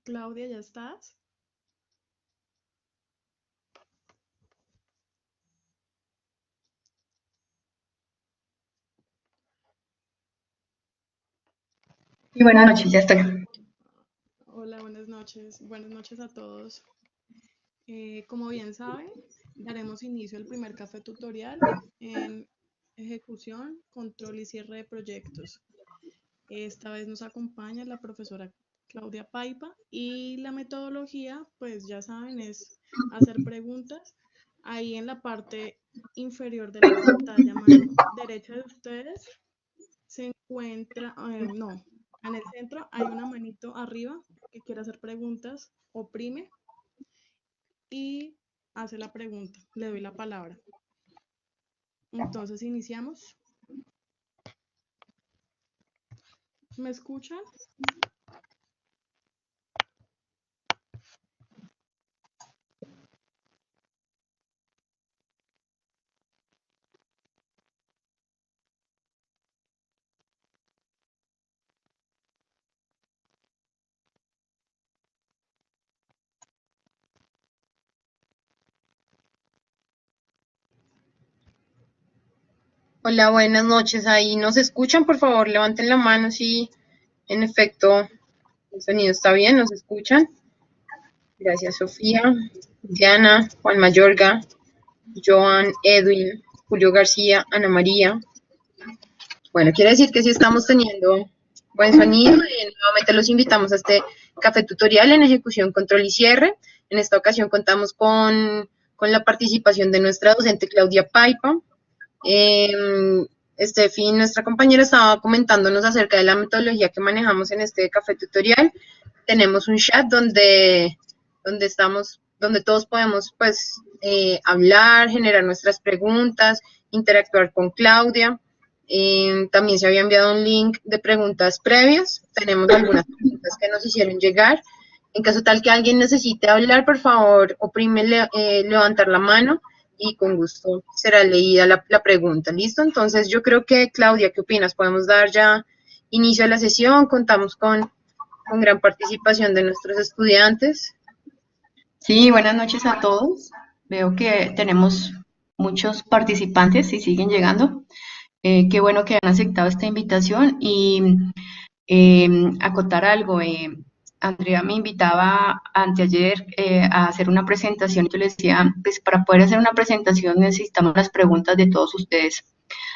Claudia, ¿ya estás? Y buenas noches, ya estoy. Hola, buenas noches. Buenas noches a todos. Como bien saben, daremos inicio al primer café tutorial en ejecución, control y cierre de proyectos. Esta vez nos acompaña la profesora Claudia Paipa y la metodología, pues ya saben, es hacer preguntas. Ahí en la parte inferior de la pantalla, mano derecha de ustedes, se encuentra, no, en el centro hay una manito arriba que quiere hacer preguntas, oprime y hace la pregunta. Le doy la palabra. Entonces iniciamos. ¿Me escuchan? Hola, buenas noches. Ahí nos escuchan, por favor, levanten la mano si en efecto el sonido está bien, nos escuchan. Gracias, Sofía, Diana, Juan Mayorga, Joan, Edwin, Julio García, Ana María. Bueno, quiere decir que sí estamos teniendo buen sonido y nuevamente los invitamos a este café tutorial en ejecución, control y cierre. En esta ocasión contamos con la participación de nuestra docente Claudia Paipa. Steffi, nuestra compañera, estaba comentándonos acerca de la metodología que manejamos en este café tutorial. Tenemos un chat donde todos podemos pues hablar, generar nuestras preguntas, interactuar con Claudia. También se había enviado un link de preguntas previas. Tenemos algunas preguntas que nos hicieron llegar. En caso tal que alguien necesite hablar, por favor, oprime levantar la mano y con gusto será leída la pregunta. ¿Listo? Entonces yo creo que, Claudia, ¿qué opinas? Podemos dar ya inicio a la sesión. Contamos con gran participación de nuestros estudiantes. Sí, buenas noches a todos. Veo que tenemos muchos participantes y siguen llegando. Qué bueno que han aceptado esta invitación y acotar algo. Andrea me invitaba anteayer a hacer una presentación y yo le decía, pues para poder hacer una presentación necesitamos las preguntas de todos ustedes.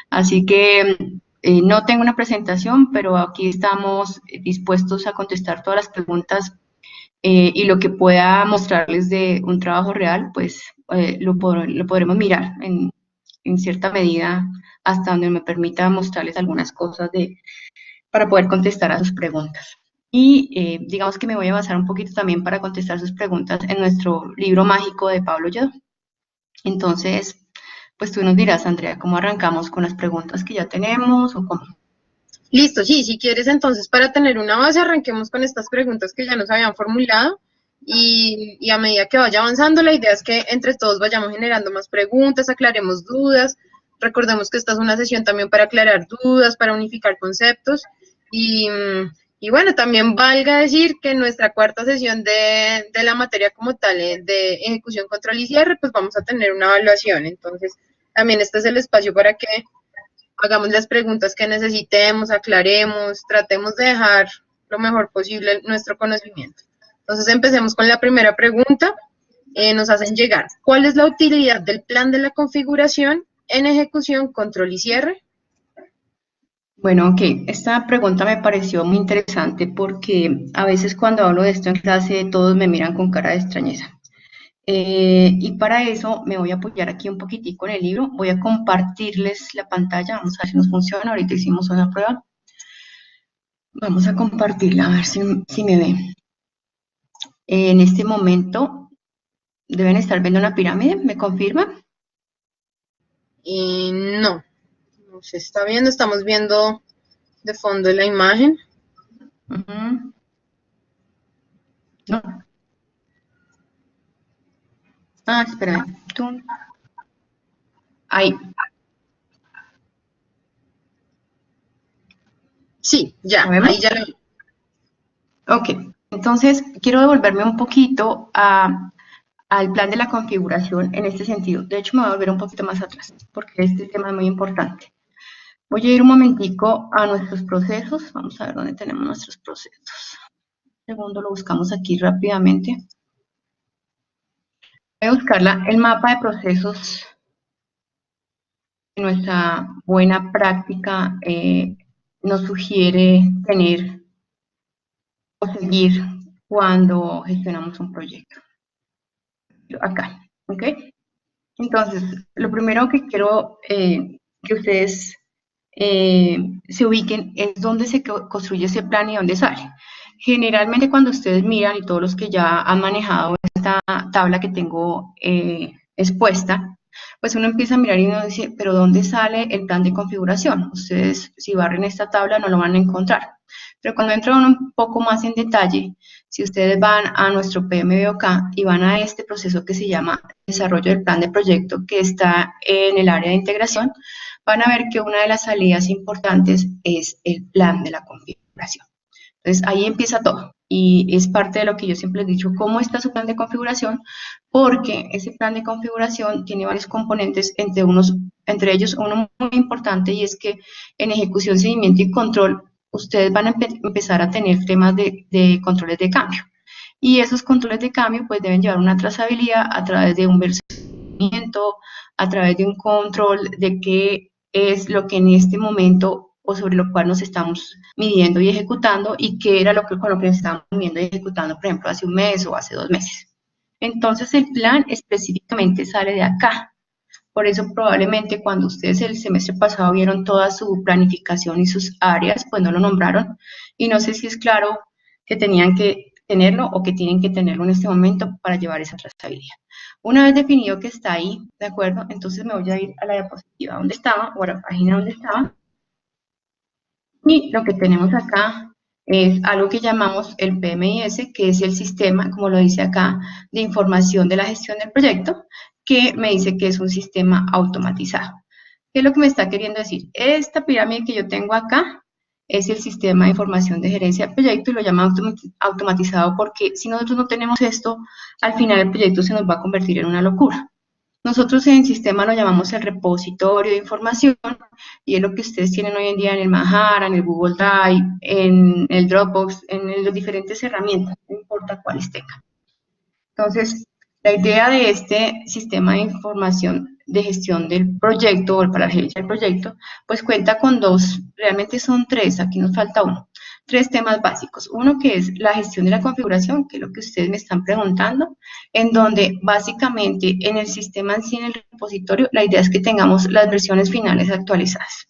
Así que no tengo una presentación, pero aquí estamos dispuestos a contestar todas las preguntas y lo que pueda mostrarles de un trabajo real, pues lo podremos mirar en cierta medida hasta donde me permita mostrarles algunas cosas para poder contestar a sus preguntas. Y digamos que me voy a basar un poquito también para contestar sus preguntas en nuestro libro mágico de Pablo Lledó. Entonces, pues tú nos dirás, Andrea, ¿cómo arrancamos con las preguntas que ya tenemos o cómo? Listo, sí, si quieres entonces para tener una base arranquemos con estas preguntas que ya nos habían formulado y a medida que vaya avanzando la idea es que entre todos vayamos generando más preguntas, aclaremos dudas, recordemos que esta es una sesión también para aclarar dudas, para unificar conceptos y bueno, también valga decir que en nuestra cuarta sesión de la materia como tal, de ejecución, control y cierre, pues vamos a tener una evaluación, entonces también este es el espacio para que hagamos las preguntas que necesitemos, aclaremos, tratemos de dejar lo mejor posible nuestro conocimiento. Entonces empecemos con la primera pregunta. Nos hacen llegar, ¿cuál es la utilidad del plan de la configuración en ejecución, control y cierre? Bueno, ok, esta pregunta me pareció muy interesante porque a veces cuando hablo de esto en clase todos me miran con cara de extrañeza. Y para eso me voy a apoyar aquí un poquitico en el libro, voy a compartirles la pantalla, vamos a ver si nos funciona, ahorita hicimos una prueba. Vamos a compartirla, a ver si me ven. En este momento deben estar viendo una pirámide, ¿me confirman? No, no se está viendo, estamos viendo de fondo la imagen. No. Ah, espérame. Ahí. Sí, ¿La ya, ahí vemos? ya lo vi. Ok. Entonces, quiero devolverme un poquito al plan de la configuración en este sentido. De hecho, me voy a volver un poquito más atrás, porque este tema es muy importante. Voy a ir un momentico a nuestros procesos. Vamos a ver dónde tenemos nuestros procesos. Un segundo, lo buscamos aquí rápidamente. Voy a buscar el mapa de procesos. Nuestra buena práctica nos sugiere tener o seguir cuando gestionamos un proyecto. Acá, ¿ok? Entonces, lo primero que quiero que ustedes se ubiquen es dónde se construye ese plan y dónde sale. Generalmente cuando ustedes miran, y todos los que ya han manejado esta tabla que tengo expuesta, pues uno empieza a mirar y uno dice, pero ¿dónde sale el plan de configuración? Ustedes, si barren esta tabla, no lo van a encontrar. Pero cuando entra uno un poco más en detalle, si ustedes van a nuestro PMBOK y van a este proceso que se llama desarrollo del plan de proyecto, que está en el área de integración, van a ver que una de las salidas importantes es el plan de la configuración. Entonces, ahí empieza todo. Y es parte de lo que yo siempre he dicho, cómo está su plan de configuración, porque ese plan de configuración tiene varios componentes, entre ellos uno muy importante, y es que en ejecución, seguimiento y control, ustedes van a empezar a tener temas de controles de cambio. Y esos controles de cambio pues deben llevar una trazabilidad a través de un versionamiento, a través de un control de qué es lo que en este momento o sobre lo cual nos estamos midiendo y ejecutando, y qué era con lo que nos estábamos midiendo y ejecutando, por ejemplo, hace un mes o hace 2 meses. Entonces, el plan específicamente sale de acá. Por eso, probablemente, cuando ustedes el semestre pasado vieron toda su planificación y sus áreas, pues no lo nombraron. Y no sé si es claro que tenían que tenerlo o que tienen que tenerlo en este momento para llevar esa trazabilidad. Una vez definido que está ahí, ¿de acuerdo? Entonces me voy a ir a la diapositiva donde estaba, o a la página donde estaba. Y lo que tenemos acá es algo que llamamos el PMIS, que es el sistema, como lo dice acá, de información de la gestión del proyecto, que me dice que es un sistema automatizado. ¿Qué es lo que me está queriendo decir? Esta pirámide que yo tengo acá es el sistema de información de gerencia del proyecto, y lo llama automatizado porque si nosotros no tenemos esto, al final el proyecto se nos va a convertir en una locura. Nosotros en el sistema lo llamamos el repositorio de información, y es lo que ustedes tienen hoy en día en el Manhattan, en el Google Drive, en el Dropbox, en las diferentes herramientas, no importa cuáles tengan. Entonces, la idea de este sistema de información de gestión del proyecto, o para la gerencia del proyecto, pues cuenta con realmente son 3, aquí nos falta uno. 3 temas básicos. Uno que es la gestión de la configuración, que es lo que ustedes me están preguntando, en donde básicamente en el sistema en sí, en el repositorio, la idea es que tengamos las versiones finales actualizadas.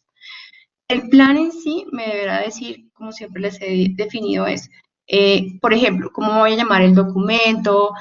El plan en sí me deberá decir, como siempre les he definido, es, por ejemplo, cómo voy a llamar el documento,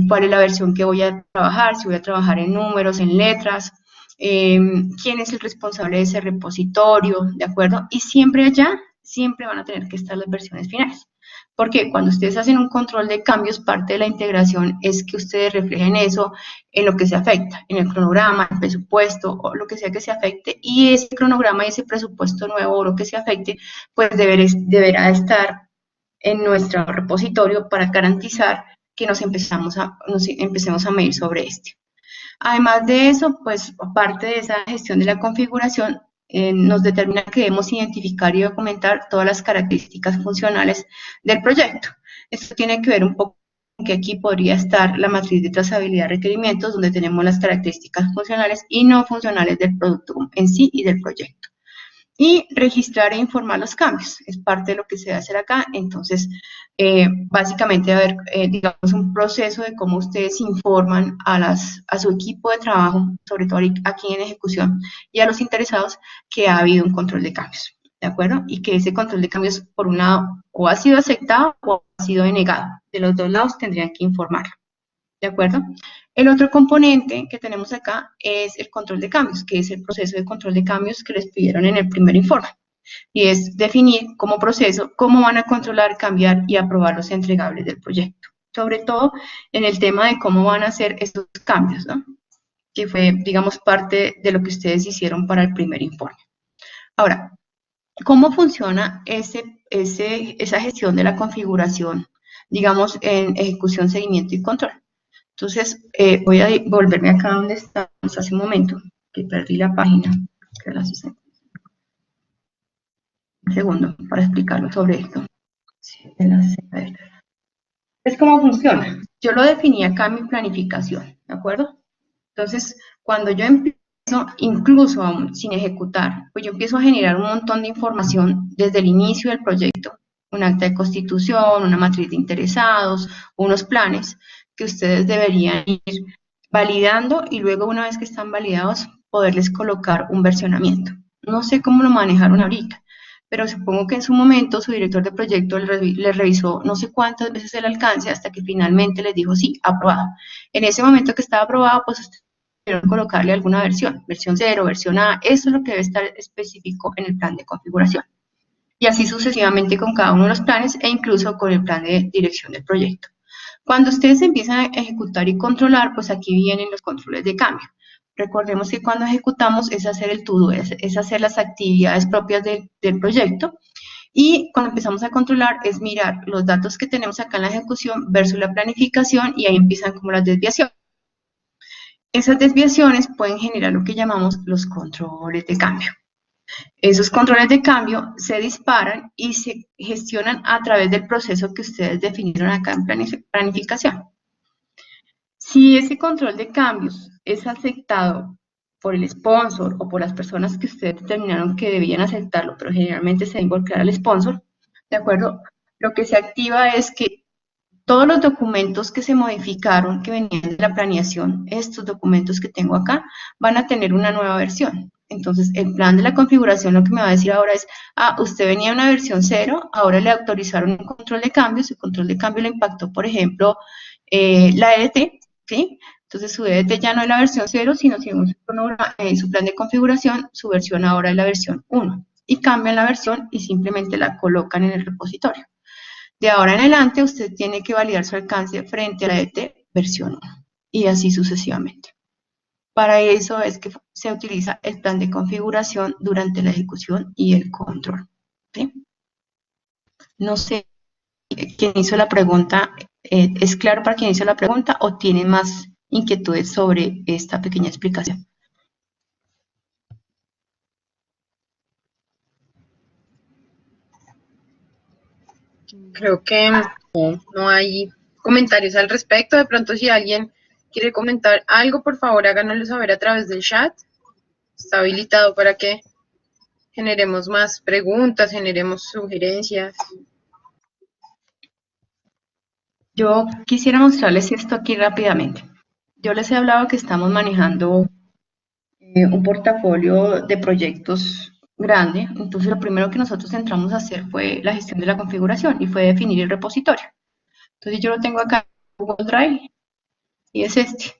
cuál es la versión que voy a trabajar, si voy a trabajar en números, en letras, quién es el responsable de ese repositorio, ¿de acuerdo? Y siempre allá, siempre van a tener que estar las versiones finales. Porque cuando ustedes hacen un control de cambios, parte de la integración es que ustedes reflejen eso en lo que se afecta, en el cronograma, el presupuesto, o lo que sea que se afecte, y ese cronograma y ese presupuesto nuevo o lo que se afecte, pues deberá estar en nuestro repositorio para garantizar que nos empecemos a medir sobre este. Además de eso, pues aparte de esa gestión de la configuración, nos determina que debemos identificar y documentar todas las características funcionales del proyecto. Esto tiene que ver un poco con que aquí podría estar la matriz de trazabilidad de requerimientos, donde tenemos las características funcionales y no funcionales del producto en sí y del proyecto. Y registrar e informar los cambios, es parte de lo que se va a hacer acá. Entonces, básicamente va a haber, digamos, un proceso de cómo ustedes informan a su equipo de trabajo, sobre todo aquí en ejecución, y a los interesados que ha habido un control de cambios, ¿de acuerdo? Y que ese control de cambios, por un lado, o ha sido aceptado o ha sido denegado. De los dos lados tendrían que informarlo, ¿de acuerdo? El otro componente que tenemos acá es el control de cambios, que es el proceso de control de cambios que les pidieron en el primer informe. Y es definir como proceso cómo van a controlar, cambiar y aprobar los entregables del proyecto. Sobre todo en el tema de cómo van a hacer estos cambios, ¿no? Que fue, digamos, parte de lo que ustedes hicieron para el primer informe. Ahora, ¿cómo funciona esa gestión de la configuración digamos, en ejecución, seguimiento y control. Entonces, voy a volverme acá donde estábamos hace un momento, que perdí la página. Un segundo para explicarlo sobre esto. Es cómo funciona. Yo lo definí acá en mi planificación, ¿de acuerdo? Entonces, cuando yo empiezo, incluso aún sin ejecutar, pues yo empiezo a generar un montón de información desde el inicio del proyecto, un acta de constitución, una matriz de interesados, unos planes que ustedes deberían ir validando y luego una vez que están validados, poderles colocar un versionamiento. No sé cómo lo manejaron ahorita, pero supongo que en su momento su director de proyecto le revisó no sé cuántas veces el alcance hasta que finalmente les dijo sí, aprobado. En ese momento que estaba aprobado, pues ustedes debieron colocarle alguna versión 0, versión A, eso es lo que debe estar específico en el plan de configuración. Y así sucesivamente con cada uno de los planes e incluso con el plan de dirección del proyecto. Cuando ustedes empiezan a ejecutar y controlar, pues aquí vienen los controles de cambio. Recordemos que cuando ejecutamos es hacer el to-do, es hacer las actividades propias del proyecto. Y cuando empezamos a controlar es mirar los datos que tenemos acá en la ejecución versus la planificación y ahí empiezan como las desviaciones. Esas desviaciones pueden generar lo que llamamos los controles de cambio. Esos controles de cambio se disparan y se gestionan a través del proceso que ustedes definieron acá en planificación. Si ese control de cambios es aceptado por el sponsor o por las personas que ustedes determinaron que debían aceptarlo, pero generalmente se debe involucrar al sponsor, ¿de acuerdo? Lo que se activa es que todos los documentos que se modificaron, que venían de la planeación, estos documentos que tengo acá, van a tener una nueva versión. Entonces, el plan de la configuración lo que me va a decir ahora es, usted venía en una versión 0, ahora le autorizaron un control de cambios, el control de cambio le impactó, por ejemplo, la EDT, ¿sí? Entonces, su EDT ya no es la versión 0, sino según su plan de configuración, su versión ahora es la versión 1. Y cambian la versión y simplemente la colocan en el repositorio. De ahora en adelante, usted tiene que validar su alcance frente a la EDT versión 1 y así sucesivamente. Para eso es que se utiliza el plan de configuración durante la ejecución y el control, ¿sí? No sé quién hizo la pregunta, ¿es claro para quien hizo la pregunta o tiene más inquietudes sobre esta pequeña explicación? Creo que no hay comentarios al respecto. De pronto, si alguien quiere comentar algo, por favor, háganoslo saber a través del chat. Está habilitado para que generemos más preguntas, generemos sugerencias. Yo quisiera mostrarles esto aquí rápidamente. Yo les he hablado que estamos manejando un portafolio de proyectos grande, entonces lo primero que nosotros entramos a hacer fue la gestión de la configuración y fue definir el repositorio. Entonces yo lo tengo acá en Google Drive y es este.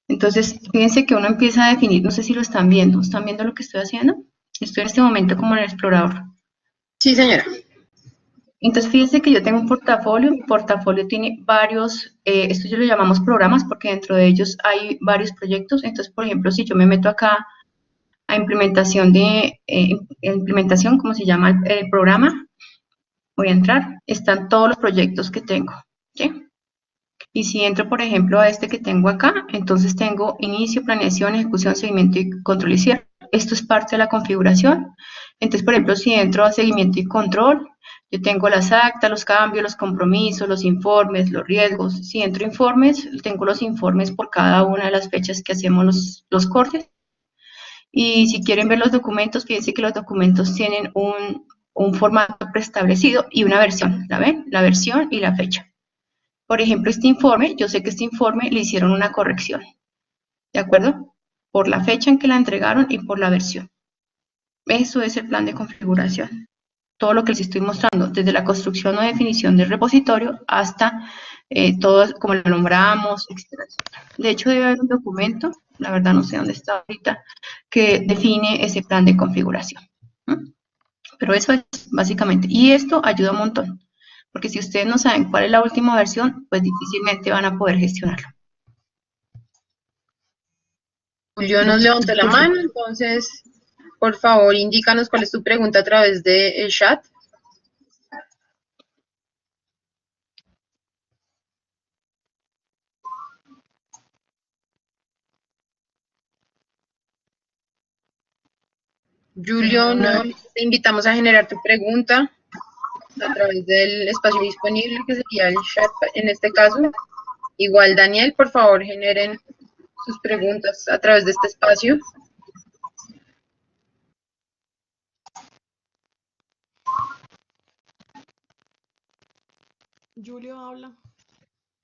Entonces fíjense que uno empieza a definir, no sé si lo están viendo lo que estoy haciendo? Estoy en este momento como en el explorador. Sí, señora. Entonces, fíjense que yo tengo un portafolio, mi portafolio tiene varios, esto yo lo llamamos programas porque dentro de ellos hay varios proyectos. Entonces, por ejemplo, si yo me meto acá a implementación ¿cómo se llama el programa? Voy a entrar, están todos los proyectos que tengo, ¿sí? Y si entro, por ejemplo, a este que tengo acá, entonces tengo inicio, planeación, ejecución, seguimiento y control y cierre. Esto es parte de la configuración. Entonces, por ejemplo, si entro a seguimiento y control, yo tengo las actas, los cambios, los compromisos, los informes, los riesgos. Si entro a informes, tengo los informes por cada una de las fechas que hacemos los cortes. Y si quieren ver los documentos, fíjense que los documentos tienen un formato preestablecido y una versión, ¿la ven? La versión y la fecha. Por ejemplo, este informe, yo sé que este informe le hicieron una corrección, ¿de acuerdo? Por la fecha en que la entregaron y por la versión. Eso es el plan de configuración. Todo lo que les estoy mostrando, desde la construcción o definición del repositorio hasta todo como lo nombramos, etc. De hecho, debe haber un documento, la verdad no sé dónde está ahorita, que define ese plan de configuración. Pero eso es básicamente, y esto ayuda un montón, porque si ustedes no saben cuál es la última versión, pues difícilmente van a poder gestionarlo. Julio nos levantó la mano, entonces, por favor, indícanos cuál es tu pregunta a través del chat. Julio, te invitamos a generar tu pregunta a través del espacio disponible, que sería el chat en este caso. Igual, Daniel, por favor, generen sus preguntas a través de este espacio. Julio habla.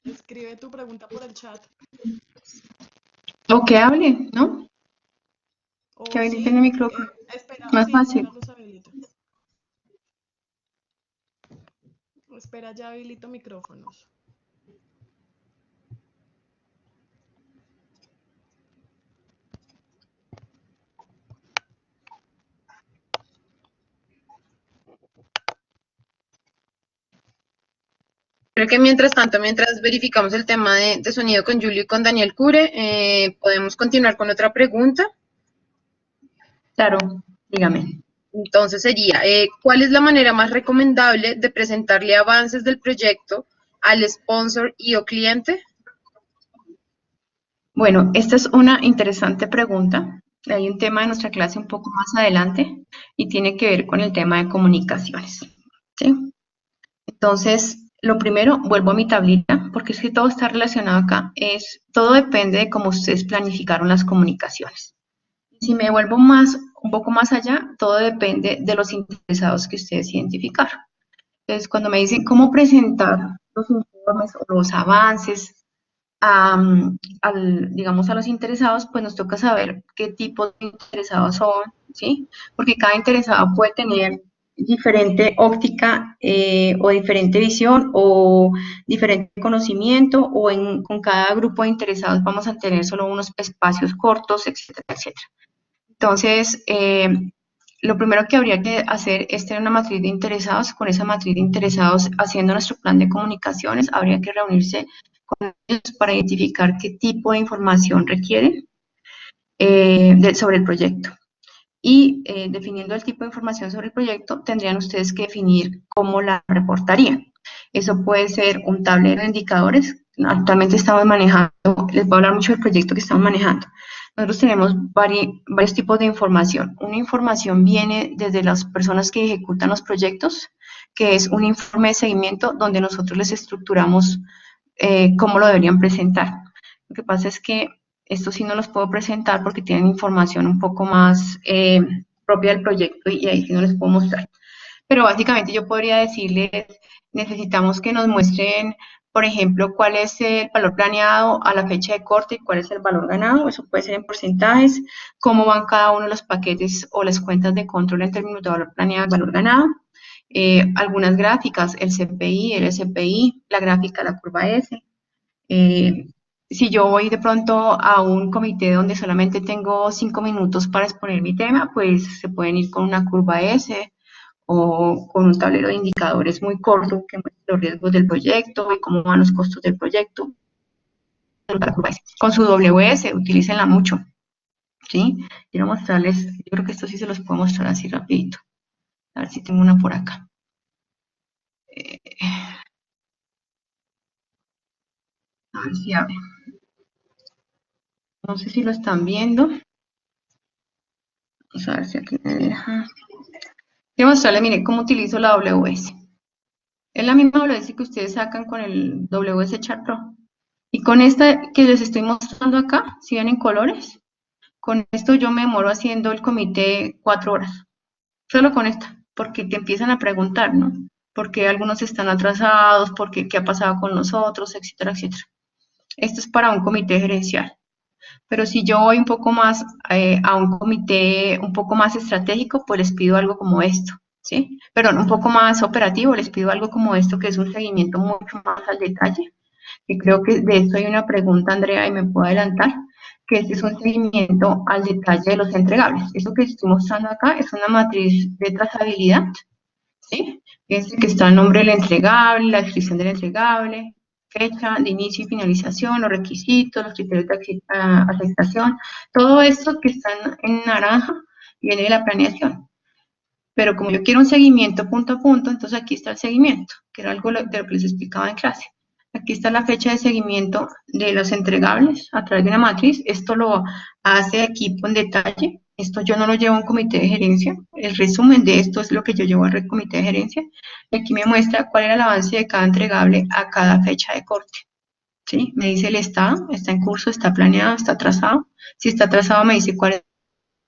Escribe tu pregunta por el chat. O que hable, ¿no? O Que habilite sí, el micrófono. espera, Más sí, fácil. espera los habilito. Espera, ya habilito micrófonos. Creo que mientras tanto, mientras verificamos el tema de sonido con Julio y con Daniel Cure, podemos continuar con otra pregunta. Claro, dígame. Entonces sería, ¿cuál es la manera más recomendable de presentarle avances del proyecto al sponsor y o cliente? Bueno, esta es una interesante pregunta. Hay un tema de nuestra clase un poco más adelante y tiene que ver con el tema de comunicaciones. ¿Sí? Entonces, lo primero, vuelvo a mi tablita, porque es que todo está relacionado acá. Todo depende de cómo ustedes planificaron las comunicaciones. Si me vuelvo un poco más allá, todo depende de los interesados que ustedes identificaron. Entonces, cuando me dicen cómo presentar los informes o los avances digamos, a los interesados, pues nos toca saber qué tipo de interesados son, ¿sí? Porque cada interesado puede tener diferente óptica o diferente visión o diferente conocimiento o con cada grupo de interesados vamos a tener solo unos espacios cortos, etcétera, etcétera. Entonces, lo primero que habría que hacer es tener una matriz de interesados. Con esa matriz de interesados, haciendo nuestro plan de comunicaciones, habría que reunirse con ellos para identificar qué tipo de información requieren sobre el proyecto. Y definiendo el tipo de información sobre el proyecto, tendrían ustedes que definir cómo la reportarían. Eso puede ser un tablero de indicadores. Actualmente estamos manejando, les voy a hablar mucho del proyecto que estamos manejando. Nosotros tenemos varios tipos de información. Una información viene desde las personas que ejecutan los proyectos, que es un informe de seguimiento donde nosotros les estructuramos cómo lo deberían presentar. Lo que pasa es que estos sí no los puedo presentar porque tienen información un poco más propia del proyecto y ahí sí no les puedo mostrar. Pero básicamente yo podría decirles, necesitamos que nos muestren, por ejemplo, cuál es el valor planeado a la fecha de corte y cuál es el valor ganado. Eso puede ser en porcentajes, cómo van cada uno de los paquetes o las cuentas de control en términos de valor planeado y valor ganado. Algunas gráficas, el CPI, el SPI, la gráfica, la curva S. Si yo voy de pronto a un comité donde solamente tengo 5 minutos para exponer mi tema, pues se pueden ir con una curva S o con un tablero de indicadores muy corto que muestre los riesgos del proyecto y cómo van los costos del proyecto. Con su WS, utilícenla mucho. ¿Sí? Quiero mostrarles, yo creo que esto sí se los puedo mostrar así rapidito. A ver si tengo una por acá. A ver si abre. No sé si lo están viendo. Vamos a ver si aquí me deja. Quiero mostrarles, miren, cómo utilizo la WS. Es la misma WS que ustedes sacan con el WS Chart Pro. Y con esta que les estoy mostrando acá, si ven en colores, con esto yo me demoro haciendo el comité 4 horas. Solo con esta, porque te empiezan a preguntar, ¿no? ¿Por qué algunos están atrasados? ¿Por qué ha pasado con nosotros? Etcétera, etcétera. Esto es para un comité gerencial. Pero si yo voy un poco más a un comité un poco más estratégico, pues les pido algo como esto, ¿sí? Perdón, un poco más operativo, les pido algo como esto, que es un seguimiento mucho más al detalle. Y creo que de esto hay una pregunta, Andrea, y me puedo adelantar, que este es un seguimiento al detalle de los entregables. Eso que estoy mostrando acá es una matriz de trazabilidad, ¿sí? Es que está el nombre del entregable, la descripción del entregable, fecha de inicio y finalización, los requisitos, los criterios de aceptación, todo esto que está en naranja viene de la planeación. Pero como yo quiero un seguimiento punto a punto, entonces aquí está el seguimiento, que era algo de lo que les explicaba en clase. Aquí está la fecha de seguimiento de los entregables a través de una matriz. Esto lo hace equipo en detalle, Esto yo no lo llevo a un comité de gerencia. El resumen de esto es lo que yo llevo al comité de gerencia. Y aquí me muestra cuál era el avance de cada entregable a cada fecha de corte. ¿Sí? Me dice el estado, está en curso, está planeado, está trazado. Si está trazado me dice cuál es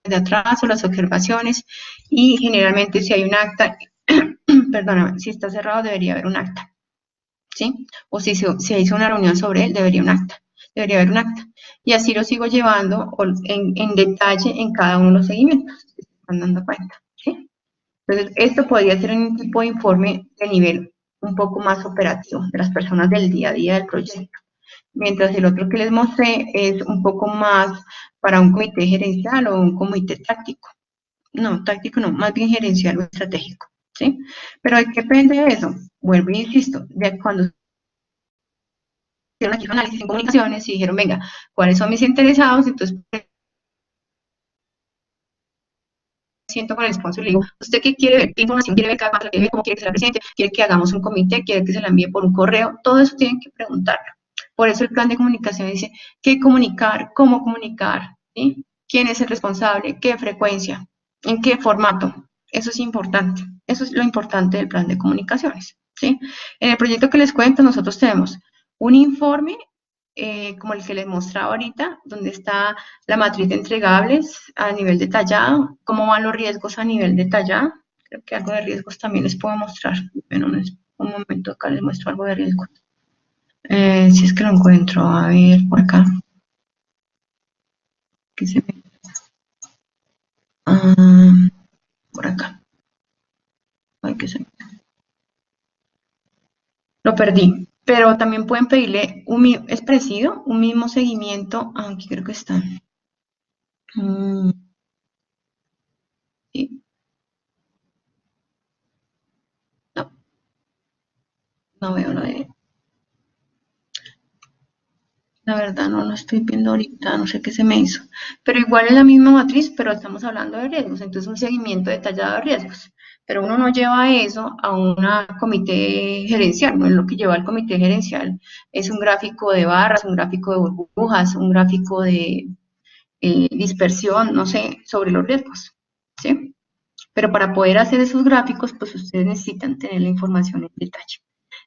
de atraso, las observaciones y generalmente si hay un acta, perdóname, si está cerrado debería haber un acta, ¿sí? O si se hizo una reunión sobre él, debería haber un acta. Y así lo sigo llevando en detalle en cada uno de los seguimientos, si se están dando cuenta, ¿sí? Entonces, esto podría ser un tipo de informe de nivel un poco más operativo de las personas del día a día del proyecto. Mientras el otro que les mostré es un poco más para un comité gerencial o un comité táctico. No, táctico no, más bien gerencial o estratégico, ¿sí? Pero ¿de qué depende de eso? Vuelvo e insisto, de cuando hicieron aquí un análisis en comunicaciones y dijeron, venga, ¿cuáles son mis interesados? Entonces, siento con el sponsor y le digo, ¿usted qué quiere ver? ¿Qué información quiere ver? ¿Quiere ver cómo quiere que sea presente? ¿Quiere que hagamos un comité? ¿Quiere que se la envíe por un correo? Todo eso tienen que preguntarlo. Por eso el plan de comunicación dice qué comunicar, cómo comunicar, ¿sí? ¿Quién es el responsable? ¿Qué frecuencia? ¿En qué formato? Eso es importante. Eso es lo importante del plan de comunicaciones, ¿sí? En el proyecto que les cuento, nosotros tenemos un informe como el que les mostraba ahorita, donde está la matriz de entregables a nivel detallado, cómo van los riesgos a nivel detallado. Creo que algo de riesgos también les puedo mostrar. Bueno, un momento acá les muestro algo de riesgos. Si es que lo encuentro, a ver, por acá. ¿Qué se ve? Por acá. Ay, ¿qué se ve? Lo perdí. Pero también pueden pedirle, es parecido, un mismo seguimiento. Aquí creo que está. Sí. No veo lo de... La verdad no lo estoy viendo ahorita, no sé qué se me hizo. Pero igual es la misma matriz, pero estamos hablando de riesgos, entonces un seguimiento detallado de riesgos. Pero uno no lleva eso a un comité gerencial, no es lo que lleva al comité gerencial. Es un gráfico de barras, un gráfico de burbujas, un gráfico de dispersión, no sé, sobre los riesgos, ¿sí? Pero para poder hacer esos gráficos, pues ustedes necesitan tener la información en detalle.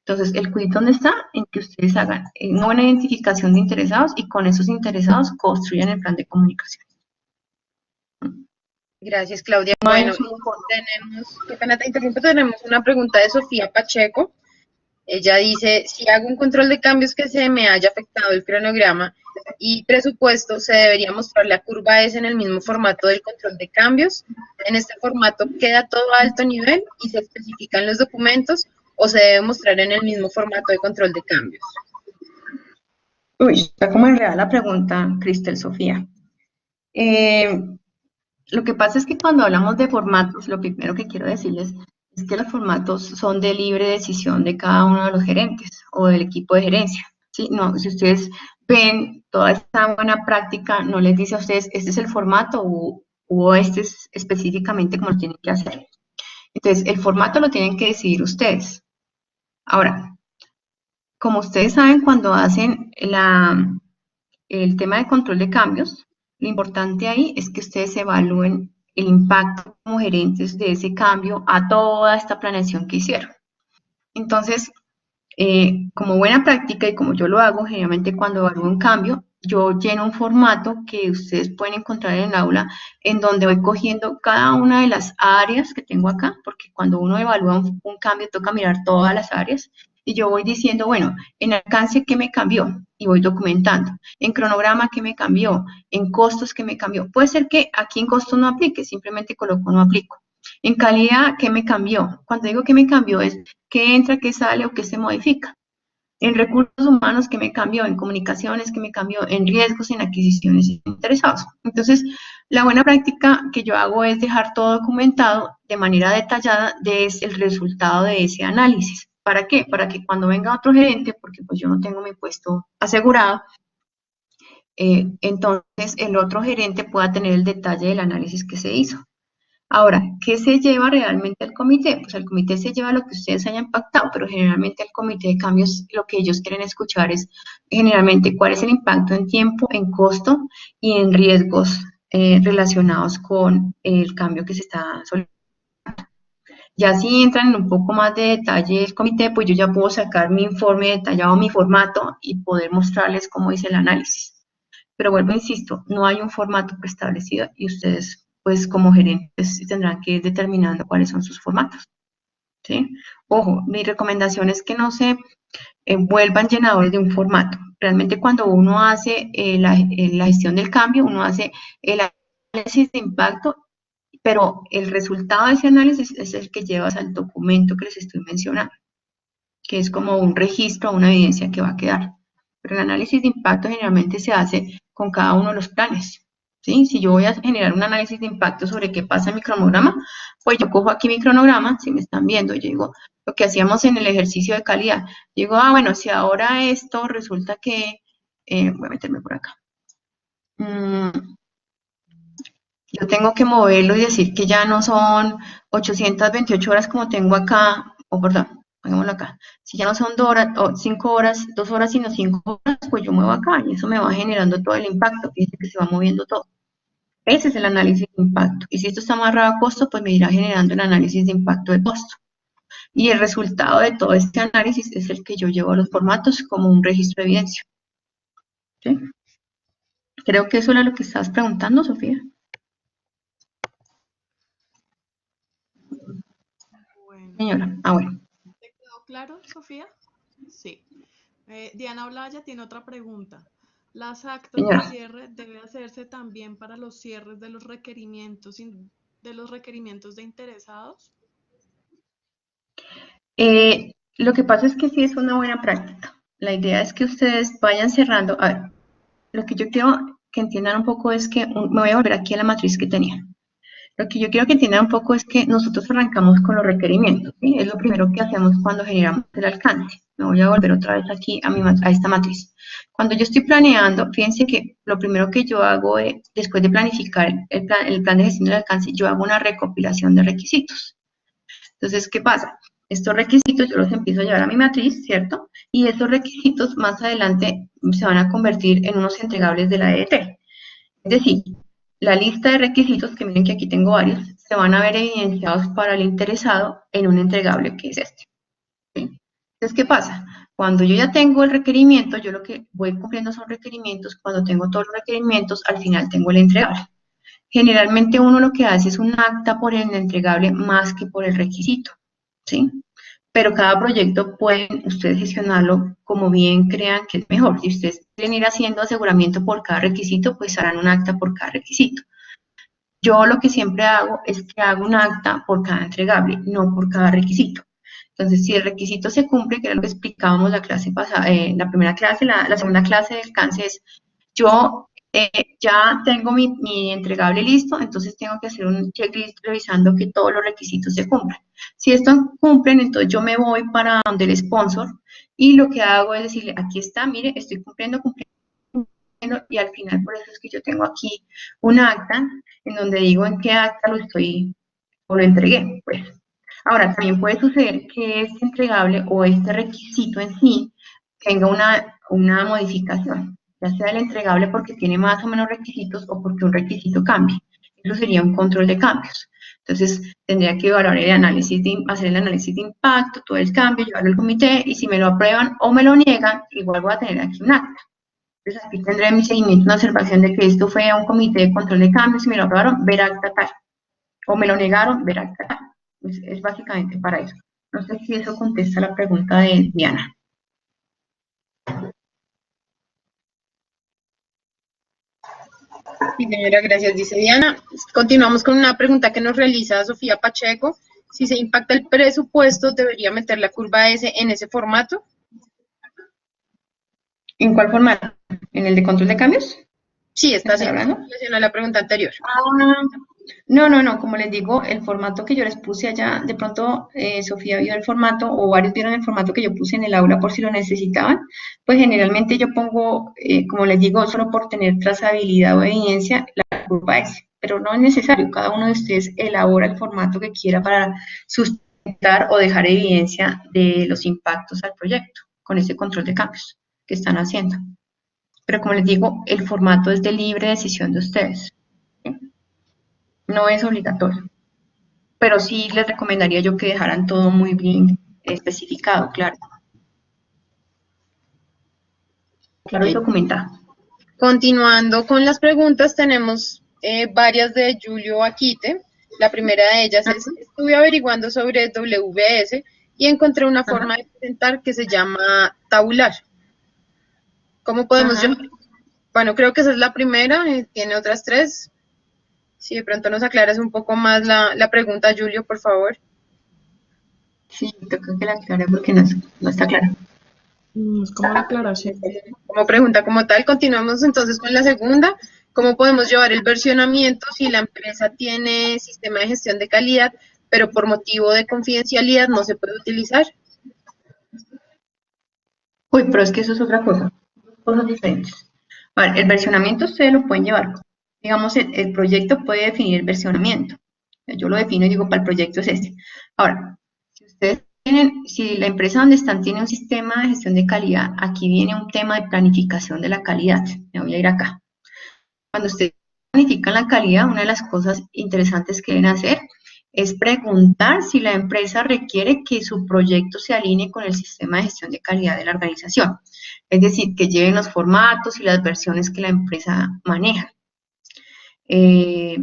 Entonces, el quiz, ¿dónde está? En que ustedes hagan una buena identificación de interesados y con esos interesados construyan el plan de comunicación. Gracias, Claudia. Bueno, qué pena te interrumpo, tenemos una pregunta de Sofía Pacheco. Ella dice, si hago un control de cambios que se me haya afectado el cronograma y presupuesto, ¿se debería mostrar la curva S en el mismo formato del control de cambios? ¿En este formato queda todo a alto nivel y se especifican los documentos o se debe mostrar en el mismo formato de control de cambios? Uy, está como enredada la pregunta, Cristel Sofía. Lo que pasa es que cuando hablamos de formatos, lo primero que quiero decirles es que los formatos son de libre decisión de cada uno de los gerentes o del equipo de gerencia, ¿sí? No, si ustedes ven toda esta buena práctica, no les dice a ustedes, este es el formato o este es específicamente como lo tienen que hacer. Entonces, el formato lo tienen que decidir ustedes. Ahora, como ustedes saben, cuando hacen el tema de control de cambios, lo importante ahí es que ustedes evalúen el impacto como gerentes de ese cambio a toda esta planeación que hicieron. Entonces, como buena práctica y como yo lo hago, generalmente cuando evalúo un cambio, yo lleno un formato que ustedes pueden encontrar en el aula, en donde voy cogiendo cada una de las áreas que tengo acá, porque cuando uno evalúa un cambio toca mirar todas las áreas, y yo voy diciendo, bueno, en alcance, ¿qué me cambió? Y voy documentando. En cronograma, ¿qué me cambió? En costos, ¿qué me cambió? Puede ser que aquí en costos no aplique, simplemente coloco no aplico. En calidad, ¿qué me cambió? Cuando digo que me cambió es qué entra, qué sale o qué se modifica. En recursos humanos, ¿qué me cambió? En comunicaciones, ¿qué me cambió? En riesgos, en adquisiciones y interesados. Entonces, la buena práctica que yo hago es dejar todo documentado de manera detallada desde el resultado de ese análisis. ¿Para qué? Para que cuando venga otro gerente, porque pues yo no tengo mi puesto asegurado, entonces el otro gerente pueda tener el detalle del análisis que se hizo. Ahora, ¿qué se lleva realmente al comité? Pues al comité se lleva lo que ustedes hayan pactado, pero generalmente el comité de cambios lo que ellos quieren escuchar es generalmente cuál es el impacto en tiempo, en costo y en riesgos relacionados con el cambio que se está solicitando. Ya si entran en un poco más de detalle el comité, pues yo ya puedo sacar mi informe detallado, mi formato y poder mostrarles cómo hice el análisis. Pero vuelvo, insisto, no hay un formato preestablecido y ustedes, pues como gerentes, tendrán que ir determinando cuáles son sus formatos, ¿sí? Ojo, mi recomendación es que no se vuelvan llenadores de un formato. Realmente cuando uno hace la gestión del cambio, uno hace el análisis de impacto, pero el resultado de ese análisis es el que llevas al documento que les estoy mencionando, que es como un registro, una evidencia que va a quedar. Pero el análisis de impacto generalmente se hace con cada uno de los planes, ¿sí? Si yo voy a generar un análisis de impacto sobre qué pasa en mi cronograma, pues yo cojo aquí mi cronograma, si me están viendo, yo digo, lo que hacíamos en el ejercicio de calidad, digo, bueno, si ahora esto resulta que, voy a meterme por acá, yo tengo que moverlo y decir que ya no son 828 horas como tengo acá, o perdón, hagámoslo acá. Si ya no son 2 horas, o 5 horas, 2 horas, sino 5 horas, pues yo muevo acá y eso me va generando todo el impacto, fíjense que se va moviendo todo. Ese es el análisis de impacto. Y si esto está amarrado a costo, pues me irá generando el análisis de impacto de costo. Y el resultado de todo este análisis es el que yo llevo a los formatos como un registro de evidencia. ¿Sí? Creo que eso era lo que estabas preguntando, Sofía. Bueno, Señora, bueno. ¿te quedó claro, Sofía? Sí. Diana Olaya tiene otra pregunta. ¿Las actas de Señora. cierre debe hacerse también para los cierres de los requerimientos de interesados? Lo que pasa es que sí es una buena práctica. La idea es que ustedes vayan cerrando. A ver, lo que yo quiero que entiendan un poco es que, me voy a volver aquí a la matriz que tenía. Lo que yo quiero que entiendan un poco es que nosotros arrancamos con los requerimientos, ¿sí? Es lo primero que hacemos cuando generamos el alcance. Me voy a volver otra vez aquí a esta matriz. Cuando yo estoy planeando, fíjense que lo primero que yo hago después de planificar el plan de gestión del alcance, yo hago una recopilación de requisitos. Entonces, ¿qué pasa? Estos requisitos yo los empiezo a llevar a mi matriz, ¿cierto? Y esos requisitos más adelante se van a convertir en unos entregables de la EDT. Es decir, la lista de requisitos, que miren que aquí tengo varios, se van a ver evidenciados para el interesado en un entregable que es este. ¿Sí? Entonces, ¿qué pasa? Cuando yo ya tengo el requerimiento, yo lo que voy cumpliendo son requerimientos. Cuando tengo todos los requerimientos, al final tengo el entregable. Generalmente uno lo que hace es un acta por el entregable más que por el requisito, ¿sí? Pero cada proyecto pueden ustedes gestionarlo como bien crean que es mejor. Si ustedes quieren ir haciendo aseguramiento por cada requisito, pues harán un acta por cada requisito. Yo lo que siempre hago es que hago un acta por cada entregable, no por cada requisito. Entonces, si el requisito se cumple, que era lo que explicábamos la clase pasada, la primera clase, la segunda clase del alcance es, yo ya tengo mi entregable listo, entonces tengo que hacer un checklist revisando que todos los requisitos se cumplan. Si estos cumplen, entonces yo me voy para donde el sponsor y lo que hago es decirle, aquí está, mire, estoy cumpliendo, y al final por eso es que yo tengo aquí un acta en donde digo en qué acta lo estoy o lo entregué, pues. Ahora, también puede suceder que este entregable o este requisito en sí tenga una modificación, ya sea el entregable porque tiene más o menos requisitos o porque un requisito cambie. Eso sería un control de cambios. Entonces, tendría que evaluar el análisis hacer el análisis de impacto, todo el cambio, llevarlo al comité y si me lo aprueban o me lo niegan, igual voy a tener aquí un acta. Entonces, aquí tendré mi seguimiento, una observación de que esto fue a un comité de control de cambios, si me lo aprobaron, ver acta tal. O me lo negaron, ver acta tal. Es básicamente para eso. No sé si eso contesta la pregunta de Diana. Sí, señora, gracias, dice Diana. Continuamos con una pregunta que nos realiza Sofía Pacheco. Si se impacta el presupuesto, ¿debería meter la curva S en ese formato? ¿En cuál formato? ¿En el de control de cambios? Sí, está ¿Estás haciendo hablando? relación a la pregunta anterior. No, como les digo, el formato que yo les puse allá, de pronto Sofía vio el formato o varios vieron el formato que yo puse en el aula por si lo necesitaban, pues generalmente yo pongo, como les digo, solo por tener trazabilidad o evidencia, la curva S, pero no es necesario, cada uno de ustedes elabora el formato que quiera para sustentar o dejar evidencia de los impactos al proyecto con ese control de cambios que están haciendo. Pero como les digo, el formato es de libre decisión de ustedes. ¿Sí? no es obligatorio. Pero sí les recomendaría yo que dejaran todo muy bien especificado, claro. Claro y Ok. documentado. Continuando con las preguntas, tenemos varias de Julio Aquite. La primera de ellas es, Ajá, estuve averiguando sobre WS y encontré una ajá, forma de presentar que se llama tabular. ¿Cómo podemos ajá. llevar? Bueno, creo que esa es la primera, tiene otras tres. Si de pronto nos aclaras un poco más la pregunta, Julio, por favor. Sí, creo que la aclaré porque no está clara. Es como la aclaración. Como pregunta como tal, continuamos entonces con la segunda. ¿Cómo podemos llevar el versionamiento si la empresa tiene sistema de gestión de calidad, pero por motivo de confidencialidad no se puede utilizar? Uy, pero es que eso es otra cosa, cosas diferentes. Vale, el versionamiento ustedes lo pueden llevar. Digamos, el proyecto puede definir el versionamiento. Yo lo defino y digo, para el proyecto es este. Ahora, si ustedes tienen, si la empresa donde están tiene un sistema de gestión de calidad, aquí viene un tema de planificación de la calidad. Me voy a ir acá. Cuando ustedes planifican la calidad, una de las cosas interesantes que deben hacer es preguntar si la empresa requiere que su proyecto se alinee con el sistema de gestión de calidad de la organización. Es decir, que lleven los formatos y las versiones que la empresa maneja. Eh,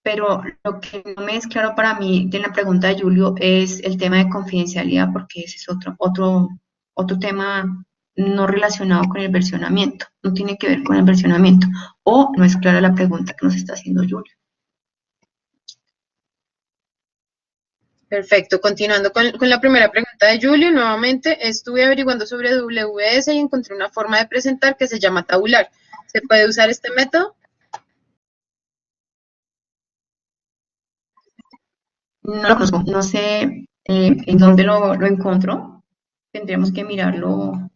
pero lo que no me es claro para mí de la pregunta de Julio es el tema de confidencialidad, porque ese es otro tema no relacionado con el versionamiento, no tiene que ver con el versionamiento, o no es clara la pregunta que nos está haciendo Julio. Perfecto. Continuando con la primera pregunta de Julio, nuevamente estuve averiguando sobre WS y encontré una forma de presentar que se llama tabular. ¿Se puede usar este método? No lo conozco, no sé en dónde lo encontró, tendríamos que mirarlo,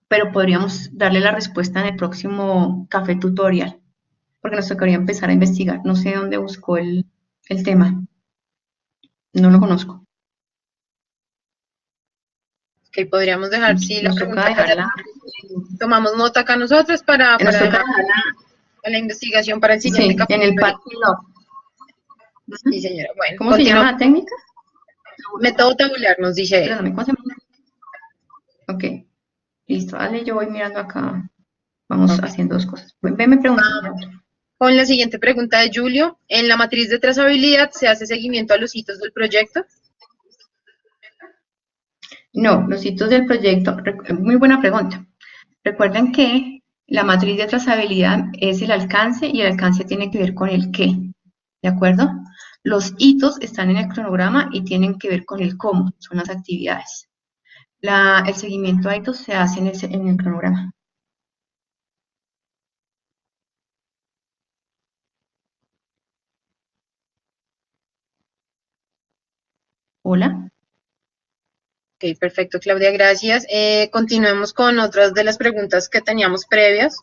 pero podríamos darle la respuesta en el próximo café tutorial, porque nos tocaría empezar a investigar. No sé dónde buscó el tema, no lo conozco. Que podríamos dejar, sí, la Nos toca pregunta para dejarla, tomamos nota acá nosotros nos para toca dejarla, la investigación para el siguiente sí, en el capítulo. Padlet. Sí, señora. Bueno, ¿Cómo se llama continuamos. la técnica? Método tabular, nos dice él. Perdóname, ¿cómo se llama? Ok, listo, dale, yo voy mirando acá, vamos Ok. haciendo dos cosas. Ven, me preguntan. Con la siguiente pregunta de Julio, en la matriz de trazabilidad se hace seguimiento a los hitos del proyecto. No, los hitos del proyecto, muy buena pregunta. Recuerden que la matriz de trazabilidad es el alcance y el alcance tiene que ver con el qué, ¿de acuerdo? Los hitos están en el cronograma y tienen que ver con el cómo, son las actividades. El seguimiento a hitos se hace en el cronograma. Hola. Ok, perfecto, Claudia, gracias. Continuemos con otras de las preguntas que teníamos previas.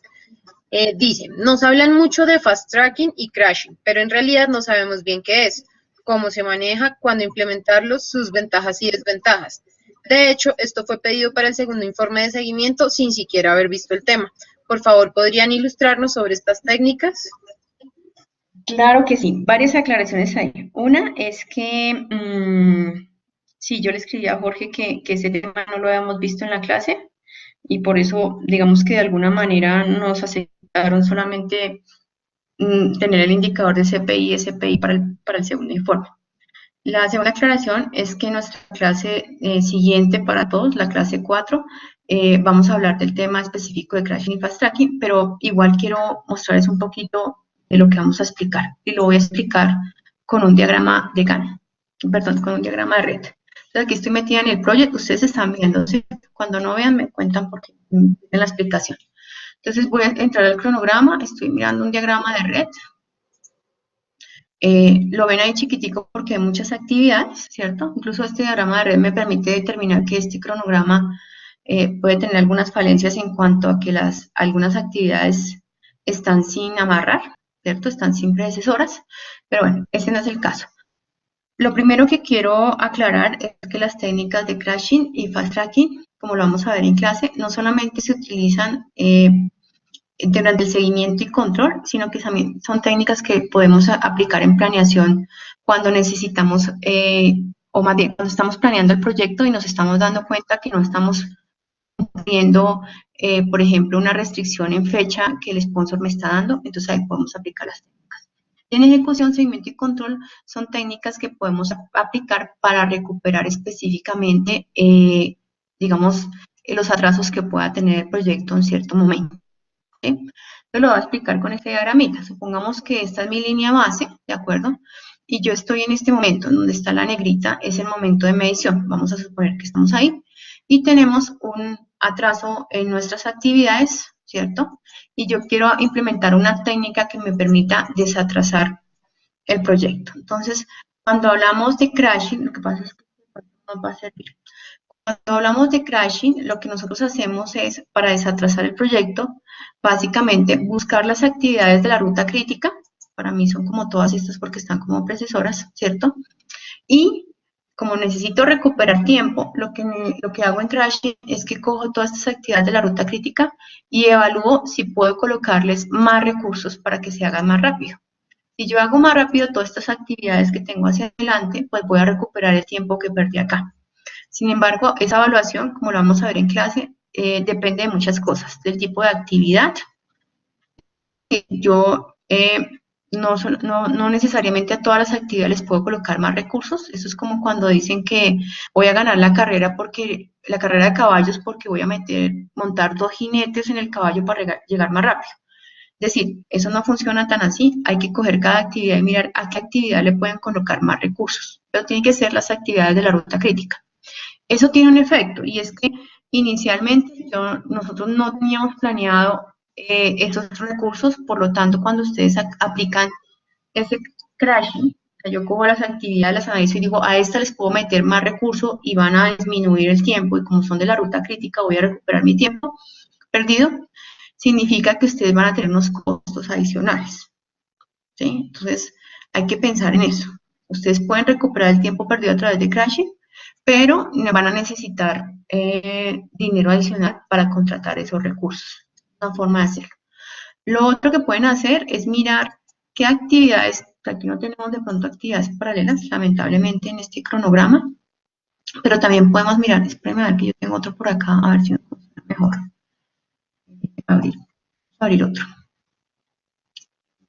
Dice, nos hablan mucho de fast tracking y crashing, pero en realidad no sabemos bien qué es, cómo se maneja, cuándo implementarlos, sus ventajas y desventajas. De hecho, esto fue pedido para el segundo informe de seguimiento sin siquiera haber visto el tema. Por favor, ¿podrían ilustrarnos sobre estas técnicas? Claro que sí, varias aclaraciones ahí. Una es que, sí, yo le escribí a Jorge que ese tema no lo habíamos visto en la clase y por eso, digamos que de alguna manera nos aceptaron solamente tener el indicador de CPI y SPI para el segundo informe. La segunda aclaración es que nuestra clase siguiente para todos, la clase 4, vamos a hablar del tema específico de crashing y fast tracking, pero igual quiero mostrarles un poquito de lo que vamos a explicar. Y lo voy a explicar con un diagrama de Gantt, perdón, con un diagrama de red. Entonces aquí estoy metida en el proyecto, ustedes están viendo, ¿sí? Cuando no vean me cuentan porque en la explicación. Entonces voy a entrar al cronograma, estoy mirando un diagrama de red. Lo ven ahí chiquitico porque hay muchas actividades, ¿cierto? Incluso este diagrama de red me permite determinar que este cronograma puede tener algunas falencias en cuanto a que algunas actividades están sin amarrar, ¿cierto? Están sin predecesoras, pero bueno, ese no es el caso. Lo primero que quiero aclarar es que las técnicas de crashing y fast tracking, como lo vamos a ver en clase, no solamente se utilizan durante el seguimiento y control, sino que también son técnicas que podemos aplicar en planeación cuando necesitamos, o más bien cuando estamos planeando el proyecto y nos estamos dando cuenta que no estamos cumpliendo, por ejemplo, una restricción en fecha que el sponsor me está dando, entonces ahí podemos aplicar las técnicas. En ejecución, seguimiento y control son técnicas que podemos aplicar para recuperar específicamente, digamos, los atrasos que pueda tener el proyecto en cierto momento. ¿Sí? Yo lo voy a explicar con este diagramita. Supongamos que esta es mi línea base, ¿de acuerdo? Y yo estoy en este momento, en donde está la negrita, es el momento de medición. Vamos a suponer que estamos ahí. Y tenemos un atraso en nuestras actividades, ¿cierto? Y yo quiero implementar una técnica que me permita desatrasar el proyecto. Entonces, cuando hablamos de crashing, lo que pasa es que no va a servir. Cuando hablamos de crashing, lo que nosotros hacemos es, para desatrasar el proyecto, básicamente buscar las actividades de la ruta crítica. Para mí son como todas estas porque están como precesoras, ¿cierto? Y como necesito recuperar tiempo, lo que hago en crashing es que cojo todas estas actividades de la ruta crítica y evalúo si puedo colocarles más recursos para que se hagan más rápido. Si yo hago más rápido todas estas actividades que tengo hacia adelante, pues voy a recuperar el tiempo que perdí acá. Sin embargo, esa evaluación, como lo vamos a ver en clase, depende de muchas cosas, del tipo de actividad. Yo no necesariamente a todas las actividades les puedo colocar más recursos. Eso es como cuando dicen que voy a ganar la carrera de caballos porque voy a montar 2 jinetes en el caballo para llegar más rápido. Es decir, eso no funciona tan así. Hay que coger cada actividad y mirar a qué actividad le pueden colocar más recursos. Pero tienen que ser las actividades de la ruta crítica. Eso tiene un efecto, y es que inicialmente nosotros no teníamos planeado esos recursos, por lo tanto, cuando ustedes aplican ese crashing, o sea, yo cojo las actividades, las analizo y digo, a esta les puedo meter más recursos y van a disminuir el tiempo, y como son de la ruta crítica, voy a recuperar mi tiempo perdido, significa que ustedes van a tener unos costos adicionales, ¿sí? Entonces, hay que pensar en eso. Ustedes pueden recuperar el tiempo perdido a través de crashing, pero van a necesitar dinero adicional para contratar esos recursos. Una forma de hacerlo. Lo otro que pueden hacer es mirar qué actividades, aquí no tenemos de pronto actividades paralelas, lamentablemente en este cronograma, pero también podemos mirar, espérenme a ver que yo tengo otro por acá, a ver si me funciona mejor. Abrir otro.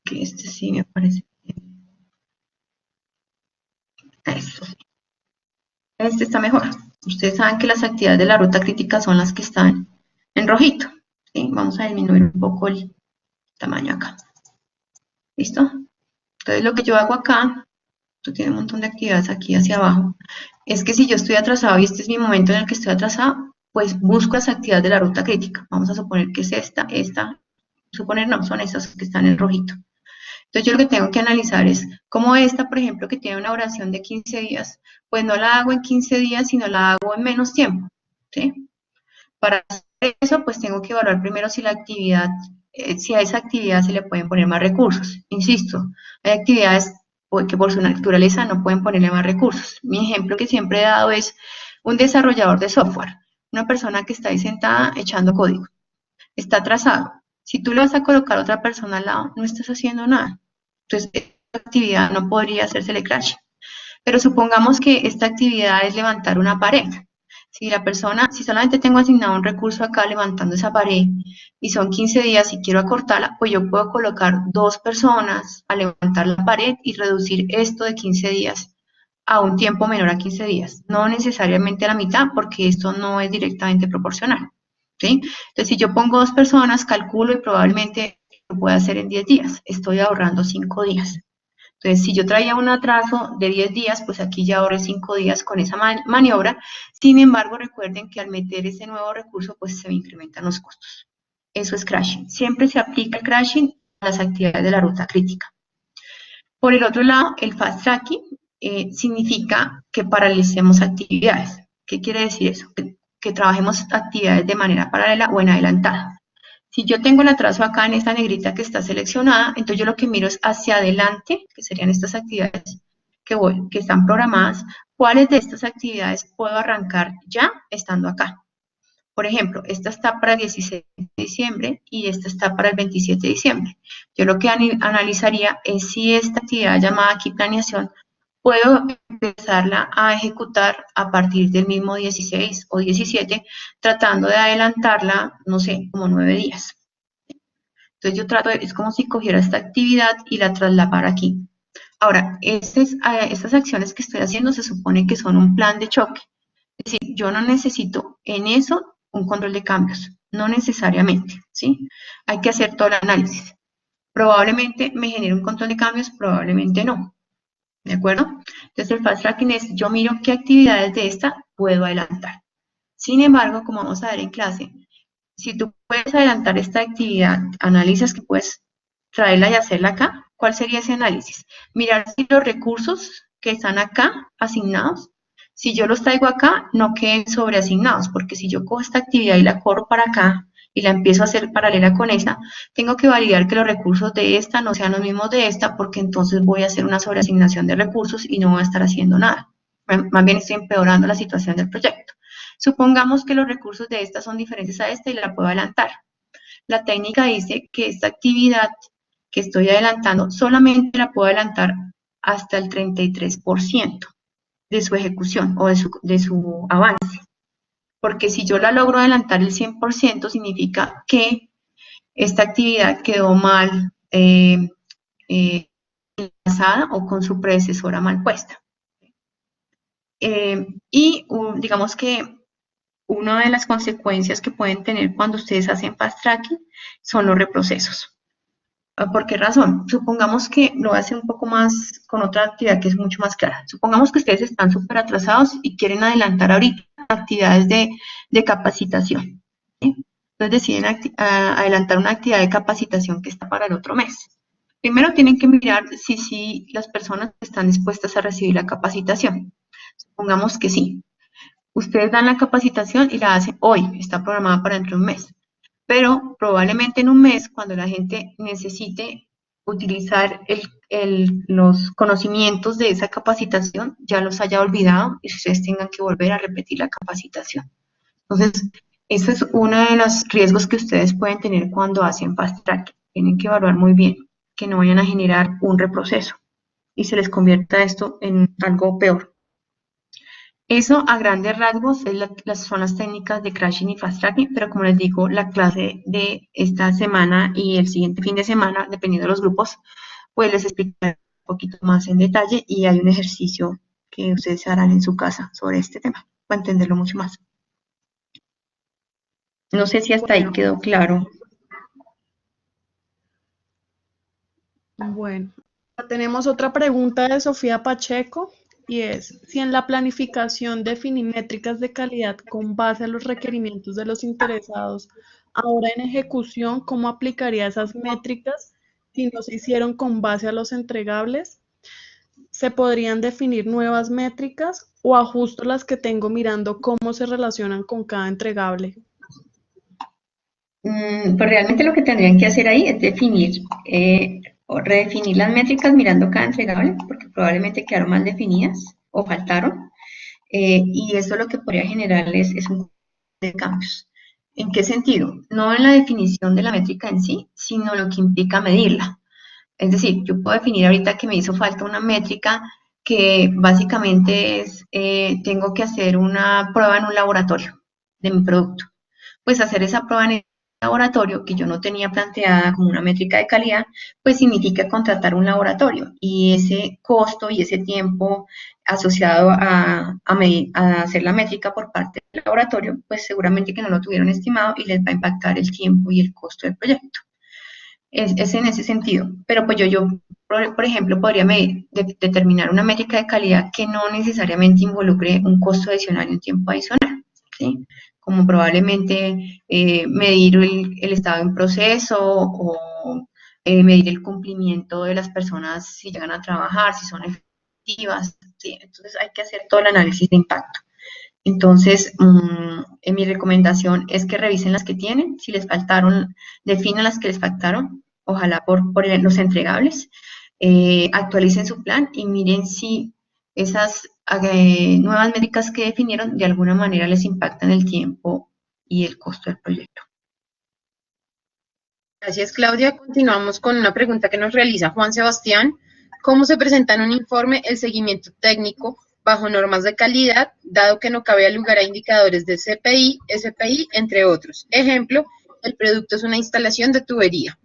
Que este sí me parece bien. Eso. Este está mejor. Ustedes saben que las actividades de la ruta crítica son las que están en rojito. ¿Sí? Vamos a disminuir un poco el tamaño acá. ¿Listo? Entonces lo que yo hago acá, esto tiene un montón de actividades aquí hacia abajo, es que si yo estoy atrasado y este es mi momento en el que estoy atrasado, pues busco las actividades de la ruta crítica. Vamos a suponer que es esta, suponer no, son estas que están en rojito. Entonces yo lo que tengo que analizar es cómo esta, por ejemplo, que tiene una duración de 15 días, pues no la hago en 15 días, sino la hago en menos tiempo, ¿sí? Para hacer eso, pues tengo que evaluar primero si la actividad, si a esa actividad se le pueden poner más recursos. Insisto, hay actividades que por su naturaleza no pueden ponerle más recursos. Mi ejemplo que siempre he dado es un desarrollador de software, una persona que está ahí sentada echando código, está atrasado. Si tú le vas a colocar a otra persona al lado, no estás haciendo nada. Entonces, esta actividad no podría hacérsele crash. Pero supongamos que esta actividad es levantar una pared. Si solamente tengo asignado un recurso acá levantando esa pared y son 15 días y quiero acortarla, pues yo puedo colocar 2 personas a levantar la pared y reducir esto de 15 días a un tiempo menor a 15 días. No necesariamente a la mitad, porque esto no es directamente proporcional. ¿Sí? Entonces, si yo pongo 2 personas, calculo y probablemente lo pueda hacer en 10 días. Estoy ahorrando 5 días. Entonces, si yo traía un atraso de 10 días, pues aquí ya ahorré 5 días con esa maniobra. Sin embargo, recuerden que al meter ese nuevo recurso, pues se me incrementan los costos. Eso es crashing. Siempre se aplica el crashing a las actividades de la ruta crítica. Por el otro lado, el fast tracking significa que paralicemos actividades. ¿Qué quiere decir eso? Que trabajemos actividades de manera paralela o en adelantada. Si yo tengo el atraso acá en esta negrita que está seleccionada, entonces yo lo que miro es hacia adelante, que serían estas actividades que están programadas. ¿Cuáles de estas actividades puedo arrancar ya estando acá? Por ejemplo, esta está para el 16 de diciembre y esta está para el 27 de diciembre. Yo lo que analizaría es si esta actividad llamada aquí planeación puedo empezarla a ejecutar a partir del mismo 16 o 17, tratando de adelantarla, no sé, como 9 días. Entonces yo trato, es como si cogiera esta actividad y la trasladara aquí. Ahora, estas acciones que estoy haciendo se supone que son un plan de choque. Es decir, yo no necesito en eso un control de cambios, no necesariamente, ¿sí? Hay que hacer todo el análisis. Probablemente me genere un control de cambios, probablemente no, ¿de acuerdo? Entonces el fast tracking es, yo miro qué actividades de esta puedo adelantar. Sin embargo, como vamos a ver en clase, si tú puedes adelantar esta actividad, analizas que puedes traerla y hacerla acá, ¿cuál sería ese análisis? Mirar si los recursos que están acá asignados, si yo los traigo acá, no queden sobreasignados, porque si yo cojo esta actividad y la corro para acá y la empiezo a hacer paralela con esta, tengo que validar que los recursos de esta no sean los mismos de esta, porque entonces voy a hacer una sobreasignación de recursos y no voy a estar haciendo nada. Más bien estoy empeorando la situación del proyecto. Supongamos que los recursos de esta son diferentes a esta y la puedo adelantar. La técnica dice que esta actividad que estoy adelantando solamente la puedo adelantar hasta el 33% de su ejecución o de su avance. Porque si yo la logro adelantar el 100%, significa que esta actividad quedó mal enlazada o con su predecesora mal puesta. Digamos que una de las consecuencias que pueden tener cuando ustedes hacen fast tracking son los reprocesos. ¿Por qué razón? Supongamos que lo hace un poco más con otra actividad que es mucho más clara. Supongamos que ustedes están súper atrasados y quieren adelantar ahorita actividades de capacitación, ¿sí? Entonces deciden adelantar una actividad de capacitación que está para el otro mes. Primero tienen que mirar si las personas están dispuestas a recibir la capacitación. Supongamos que sí. Ustedes dan la capacitación y la hacen hoy, está programada para dentro de un mes. Pero probablemente en un mes, cuando la gente necesite utilizar los conocimientos de esa capacitación, ya los haya olvidado y ustedes tengan que volver a repetir la capacitación. Entonces, ese es uno de los riesgos que ustedes pueden tener cuando hacen fast track. Tienen que evaluar muy bien que no vayan a generar un reproceso y se les convierta esto en algo peor. Eso a grandes rasgos son las técnicas de crashing y fast tracking, pero como les digo, la clase de esta semana y el siguiente fin de semana, dependiendo de los grupos, pues les explicaré un poquito más en detalle y hay un ejercicio que ustedes harán en su casa sobre este tema, para entenderlo mucho más. No sé si hasta ahí quedó claro. Bueno, tenemos otra pregunta de Sofía Pacheco. Y es, si en la planificación definí métricas de calidad con base a los requerimientos de los interesados, ahora en ejecución, ¿cómo aplicaría esas métricas si no se hicieron con base a los entregables? ¿Se podrían definir nuevas métricas o ajusto las que tengo mirando cómo se relacionan con cada entregable? Pues realmente lo que tendrían que hacer ahí es definir o redefinir las métricas mirando cada entregable, porque probablemente quedaron mal definidas o faltaron, y eso lo que podría generarles es un de cambios. ¿En qué sentido? No en la definición de la métrica en sí, sino lo que implica medirla. Es decir, yo puedo definir ahorita que me hizo falta una métrica que básicamente es, tengo que hacer una prueba en un laboratorio de mi producto. Pues hacer esa prueba en el laboratorio que yo no tenía planteada como una métrica de calidad, pues significa contratar un laboratorio y ese costo y ese tiempo asociado a hacer la métrica por parte del laboratorio, pues seguramente que no lo tuvieron estimado y les va a impactar el tiempo y el costo del proyecto. Es en ese sentido, pero pues yo por ejemplo, podría determinar una métrica de calidad que no necesariamente involucre un costo adicional y un tiempo adicional, ¿sí? Como probablemente medir el estado en proceso o medir el cumplimiento de las personas si llegan a trabajar, si son efectivas, ¿sí? Entonces hay que hacer todo el análisis de impacto. Entonces, mi recomendación es que revisen las que tienen, si les faltaron, definan las que les faltaron, ojalá por los entregables, actualicen su plan y miren si esas nuevas métricas que definieron de alguna manera les impactan el tiempo y el costo del proyecto. Gracias, Claudia. Continuamos con una pregunta que nos realiza Juan Sebastián. ¿Cómo se presenta en un informe el seguimiento técnico bajo normas de calidad, dado que no cabe lugar a indicadores de CPI, SPI, entre otros? Ejemplo, el producto es una instalación de tubería.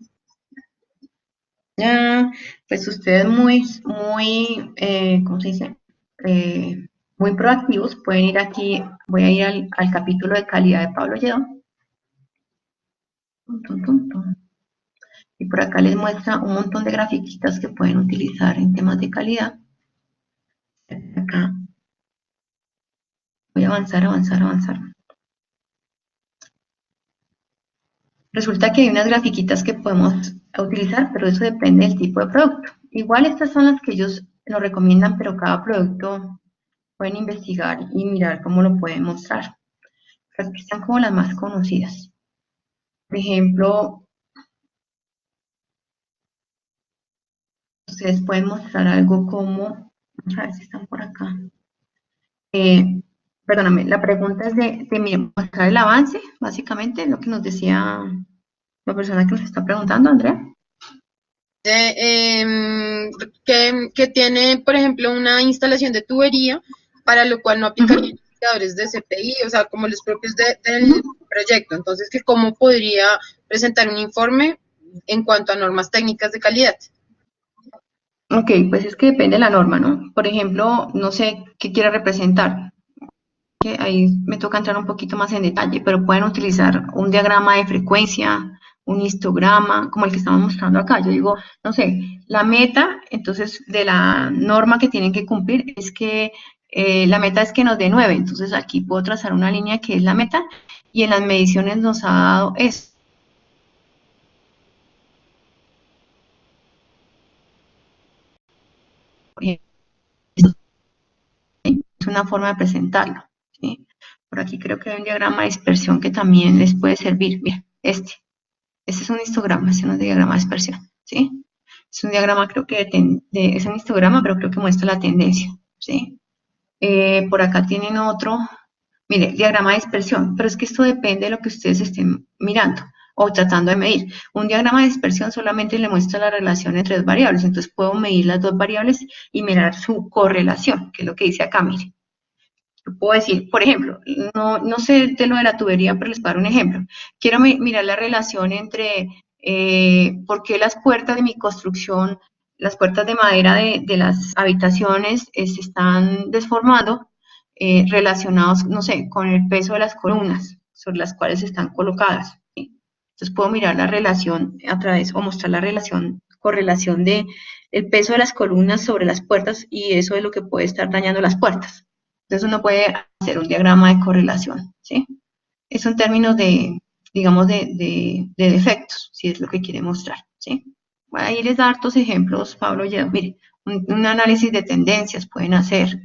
Pues ustedes muy, ¿cómo se dice? Muy proactivos, pueden ir aquí, voy a ir al capítulo de calidad de Pablo Lledó. Y por acá les muestra un montón de grafiquitas que pueden utilizar en temas de calidad. Acá voy a avanzar. Resulta que hay unas grafiquitas que podemos utilizar, pero eso depende del tipo de producto. Igual estas son las que ellos nos recomiendan, pero cada producto pueden investigar y mirar cómo lo pueden mostrar. Pero aquí están como las más conocidas. Por ejemplo, ustedes pueden mostrar algo como, vamos a ver si están por acá. Perdóname, la pregunta es de mostrar el avance, básicamente, lo que nos decía la persona que nos está preguntando, Andrea. Que tiene, por ejemplo, una instalación de tubería, para lo cual no aplicaría indicadores de CPI, o sea, como los propios del proyecto. Entonces, que cómo podría presentar un informe en cuanto a normas técnicas de calidad. Ok, pues es que depende de la norma, ¿no? Por ejemplo, no sé qué quiere representar. Que ahí me toca entrar un poquito más en detalle, pero pueden utilizar un diagrama de frecuencia, un histograma, como el que estamos mostrando acá. Yo digo, no sé, la meta, entonces, de la norma que tienen que cumplir es que la meta es que nos dé 9. Entonces, aquí puedo trazar una línea que es la meta y en las mediciones nos ha dado eso. Es una forma de presentarlo, ¿sí? Por aquí creo que hay un diagrama de dispersión que también les puede servir. Bien, este es un histograma, este no es un diagrama de dispersión, ¿sí? Es un diagrama, creo que es un histograma, pero creo que muestra la tendencia, ¿sí? Por acá tienen otro, mire, diagrama de dispersión, pero es que esto depende de lo que ustedes estén mirando o tratando de medir. Un diagrama de dispersión solamente le muestra la relación entre dos variables, entonces puedo medir las dos variables y mirar su correlación, que es lo que dice acá, mire. Yo puedo decir, por ejemplo, no sé de lo de la tubería, pero les voy a dar un ejemplo. Quiero mirar la relación entre por qué las puertas de mi construcción, las puertas de madera de las habitaciones se están desformando, relacionados, no sé, con el peso de las columnas sobre las cuales están colocadas, ¿sí? Entonces puedo mirar la relación a través, o mostrar la correlación de el peso de las columnas sobre las puertas y eso es lo que puede estar dañando las puertas. Entonces uno puede hacer un diagrama de correlación, ¿sí? Eso en términos de, digamos, de defectos, si es lo que quiere mostrar, ¿sí? Bueno, ahí les da hartos ejemplos, Pablo. Mire, un análisis de tendencias pueden hacer.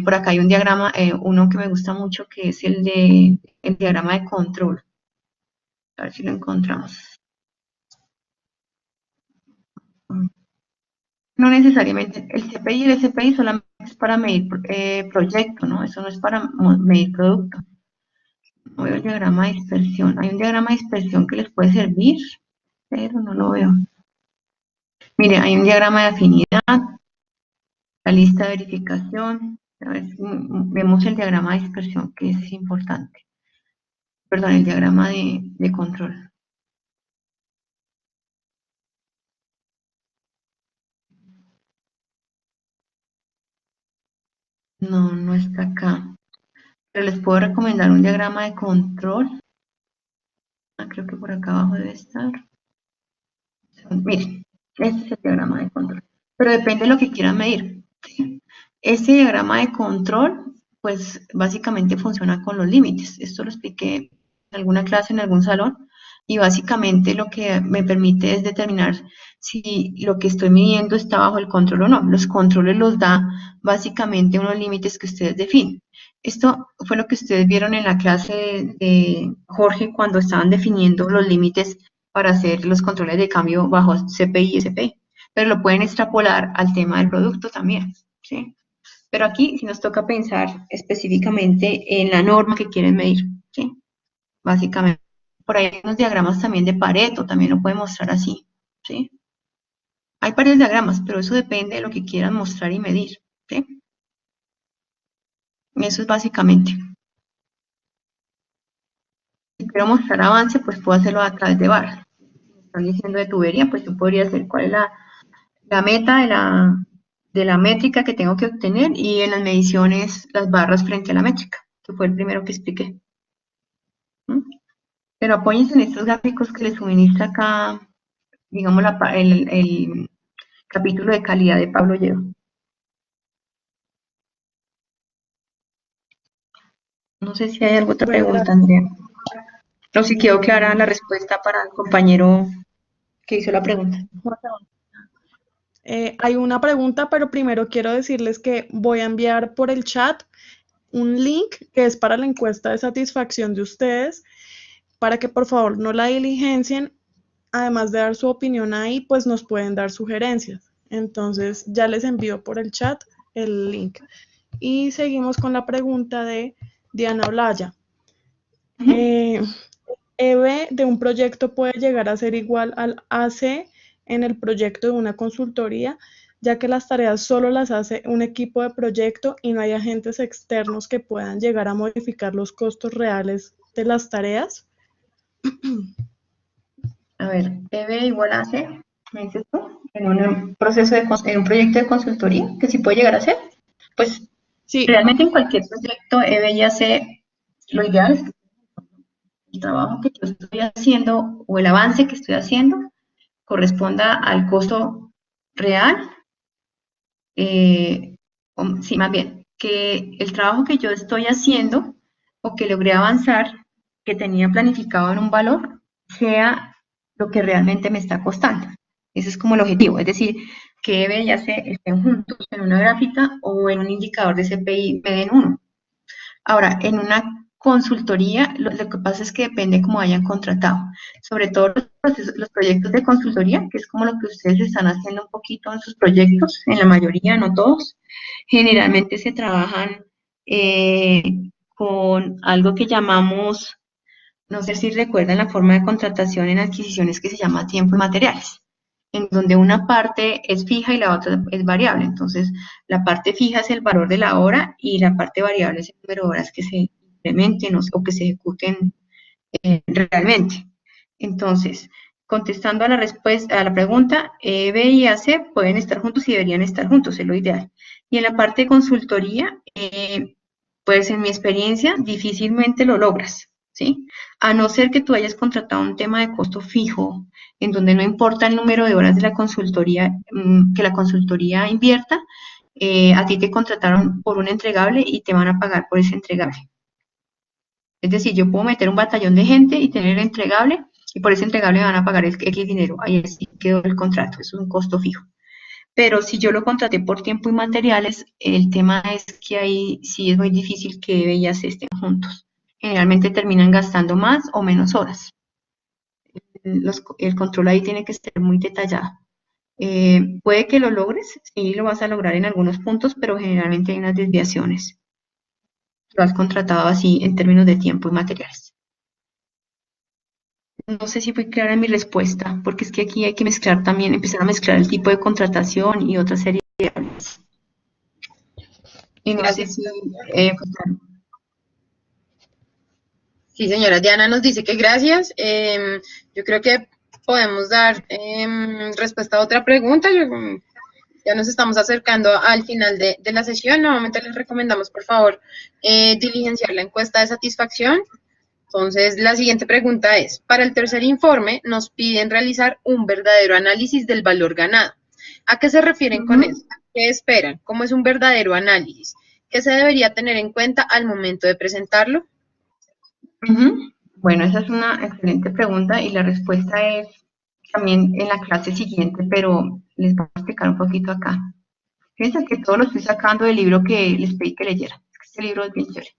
Por acá hay un diagrama, uno que me gusta mucho, que es el diagrama de control. A ver si lo encontramos. No necesariamente, el CPI y el SPI solamente es para medir proyecto, ¿no? Eso no es para medir producto. Voy al diagrama de dispersión. Hay un diagrama de dispersión que les puede servir, pero no lo veo. Mire, hay un diagrama de afinidad, la lista de verificación. A ver, vemos el diagrama de dispersión, que es importante. Perdón, el diagrama de control. No está acá. Pero les puedo recomendar un diagrama de control. Creo que por acá abajo debe estar. Miren, este es el diagrama de control. Pero depende de lo que quieran medir. Este diagrama de control, pues básicamente funciona con los límites. Esto lo expliqué en alguna clase, en algún salón, y básicamente lo que me permite es determinar si lo que estoy midiendo está bajo el control o no. Los controles los da básicamente unos límites que ustedes definen. Esto fue lo que ustedes vieron en la clase de Jorge cuando estaban definiendo los límites para hacer los controles de cambio bajo CPI y SPI. Pero lo pueden extrapolar al tema del producto también, ¿sí? Pero aquí sí nos toca pensar específicamente en la norma que quieren medir, ¿sí? básicamente. Por ahí hay unos diagramas también de Pareto, también lo puede mostrar así, ¿sí? Hay varios diagramas, pero eso depende de lo que quieran mostrar y medir, ¿sí? Eso es básicamente. Si quiero mostrar avance, pues puedo hacerlo a través de barras. Están diciendo de tubería, pues yo podría hacer cuál es la meta de la métrica que tengo que obtener y en las mediciones las barras frente a la métrica, que fue el primero que expliqué. ¿Mm? Pero apóyense en estos gráficos que les suministra acá, digamos, el capítulo de calidad de Pablo Llevo. No sé si hay alguna otra Bueno, pregunta, Andrea. O si quedó clara la respuesta para el compañero que hizo la pregunta. hay una pregunta, pero primero quiero decirles que voy a enviar por el chat un link que es para la encuesta de satisfacción de ustedes, para que por favor no la diligencien. Además de dar su opinión ahí, pues nos pueden dar sugerencias. Entonces ya les envío por el chat el link. Y seguimos con la pregunta de Diana Olaya. EB de un proyecto puede llegar a ser igual al AC en el proyecto de una consultoría, ya que las tareas solo las hace un equipo de proyecto y no hay agentes externos que puedan llegar a modificar los costos reales de las tareas. A ver, EB igual a C, ¿me dices tú? En un proceso en un proyecto de consultoría, que sí puede llegar a ser. Pues Sí, realmente en cualquier proyecto EB y AC, lo ideal es que el trabajo que yo estoy haciendo o el avance que estoy haciendo corresponda al costo real. Sí, más bien, que el trabajo que yo estoy haciendo o que logré avanzar, que tenía planificado en un valor, sea lo que realmente me está costando. Ese es como el objetivo, es decir, que E, B y AC estén juntos en una gráfica o en un indicador de CPI me den uno. Ahora, en una consultoría, lo que pasa es que depende cómo hayan contratado. Sobre todo los proyectos de consultoría, que es como lo que ustedes están haciendo un poquito en sus proyectos, en la mayoría, no todos, generalmente se trabajan eh, con algo que llamamos, no sé si recuerdan la forma de contratación en adquisiciones que se llama tiempo y materiales, en donde una parte es fija y la otra es variable. Entonces, la parte fija es el valor de la hora y la parte variable es el número de horas que se implementen o que se ejecuten realmente. Entonces, contestando a la respuesta, a la pregunta, B y AC pueden estar juntos y deberían estar juntos, es lo ideal. Y en la parte de consultoría, pues en mi experiencia, difícilmente lo logras, ¿sí? A no ser que tú hayas contratado un tema de costo fijo, en donde no importa el número de horas de la consultoría, que la consultoría invierta, a ti te contrataron por un entregable y te van a pagar por ese entregable. Es decir, yo puedo meter un batallón de gente y tener el entregable, y por ese entregable me van a pagar el X dinero. Ahí sí quedó el contrato, es un costo fijo. Pero si yo lo contraté por tiempo y materiales, el tema es que ahí sí es muy difícil que ellas estén juntos. Generalmente terminan gastando más o menos horas. El control ahí tiene que ser muy detallado. Puede que lo logres, sí lo vas a lograr en algunos puntos, pero generalmente hay unas desviaciones. Lo has contratado así en términos de tiempo y materiales. No sé si fui clara en mi respuesta, porque es que aquí hay que mezclar también, empezar a mezclar el tipo de contratación y otra serie de variables. Y no sé Gracias. si, Sí, señora Diana nos dice que gracias. Yo creo que podemos dar respuesta a otra pregunta. Ya nos estamos acercando al final de la sesión. Nuevamente les recomendamos, por favor, diligenciar la encuesta de satisfacción. Entonces, la siguiente pregunta es, para el tercer informe nos piden realizar un verdadero análisis del valor ganado. ¿A qué se refieren con eso? ¿Qué esperan? ¿Cómo es un verdadero análisis? ¿Qué se debería tener en cuenta al momento de presentarlo? Bueno, esa es una excelente pregunta y la respuesta es también en la clase siguiente, pero les voy a explicar un poquito acá. Fíjense que todo lo estoy sacando del libro que les pedí que leyeran. Este libro es bien chévere.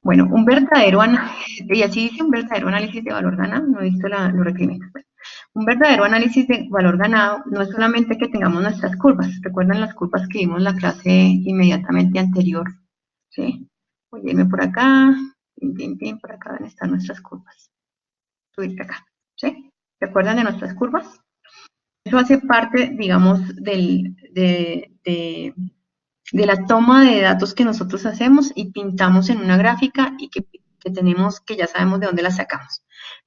Bueno, un verdadero análisis, y así dice un verdadero análisis de valor ganado, no he visto los requerimientos. Un verdadero análisis de valor ganado no es solamente que tengamos nuestras curvas. ¿Recuerdan las curvas que vimos en la clase inmediatamente anterior? ¿Sí? Voy a irme por acá. Por acá deben estar nuestras curvas. Subir acá, ¿sí? ¿Se acuerdan de nuestras curvas? Eso hace parte, digamos, de la toma de datos que nosotros hacemos y pintamos en una gráfica y que tenemos, que ya sabemos de dónde la sacamos.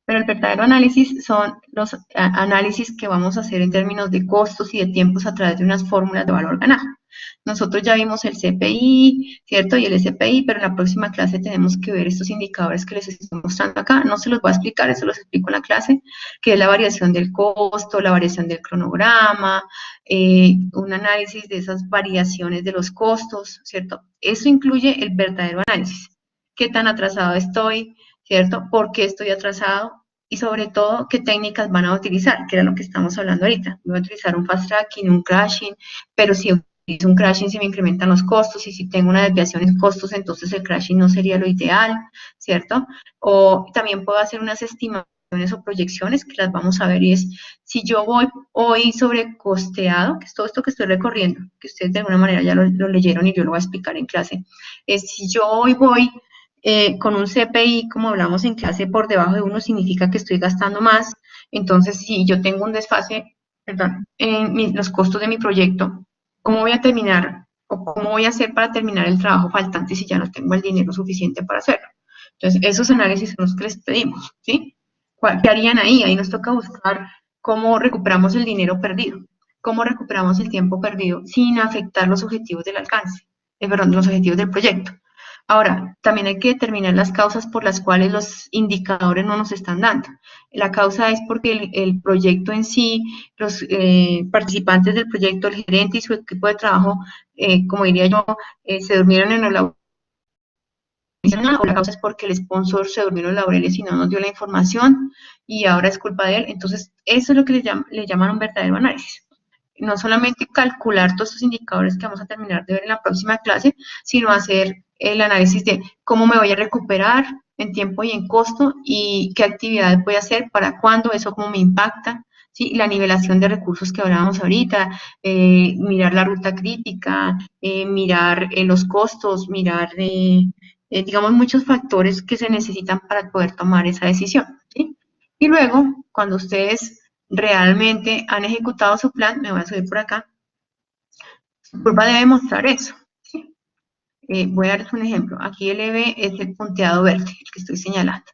Pero el verdadero análisis son los análisis que vamos a hacer en términos de costos y de tiempos a través de unas fórmulas de valor ganado. Nosotros ya vimos el CPI, ¿cierto? Y el SPI, pero en la próxima clase tenemos que ver estos indicadores que les estoy mostrando acá. No se los voy a explicar, eso los explico en la clase, que es la variación del costo, la variación del cronograma, un análisis de esas variaciones de los costos, ¿cierto? Eso incluye el verdadero análisis. ¿Qué tan atrasado estoy? ¿Cierto? ¿Por qué estoy atrasado? Y sobre todo, ¿qué técnicas van a utilizar? Que era lo que estamos hablando ahorita. Voy a utilizar un fast tracking, un crashing, pero si utilizo un crashing se me incrementan los costos y si tengo una desviación en costos, entonces el crashing no sería lo ideal, ¿cierto? O también puedo hacer unas estimaciones o proyecciones que las vamos a ver y es, si yo voy hoy sobrecosteado, que es todo esto que estoy recorriendo, que ustedes de alguna manera ya lo leyeron y yo lo voy a explicar en clase, es si yo hoy voy con un CPI, como hablamos en clase, por debajo de 1 significa que estoy gastando más. Entonces, si yo tengo un desfase, perdón, en los costos de mi proyecto, ¿cómo voy a terminar o cómo voy a hacer para terminar el trabajo faltante si ya no tengo el dinero suficiente para hacerlo? Entonces, esos análisis son los que les pedimos, ¿sí? ¿Qué harían ahí? Ahí nos toca buscar cómo recuperamos el dinero perdido, cómo recuperamos el tiempo perdido sin afectar los objetivos del alcance, perdón, los objetivos del proyecto. Ahora, también hay que determinar las causas por las cuales los indicadores no nos están dando. La causa es porque el proyecto en sí, los participantes del proyecto, el gerente y su equipo de trabajo, como diría yo, se durmieron en el laboratorio, o la causa es porque el sponsor se durmió en los laureles y no nos dio la información y ahora es culpa de él. Entonces, eso es lo que le llaman un verdadero análisis. No solamente calcular todos estos indicadores que vamos a terminar de ver en la próxima clase, sino hacer el análisis de cómo me voy a recuperar en tiempo y en costo y qué actividades voy a hacer, para cuándo, eso cómo me impacta, ¿sí? La nivelación de recursos que hablábamos ahorita, mirar la ruta crítica, mirar los costos, mirar, digamos, muchos factores que se necesitan para poder tomar esa decisión, ¿sí? Y luego, cuando ustedes realmente han ejecutado su plan, me voy a subir por acá, su curva debe mostrar eso, ¿sí? Voy a darles un ejemplo. Aquí el EV es el punteado verde, el que estoy señalando.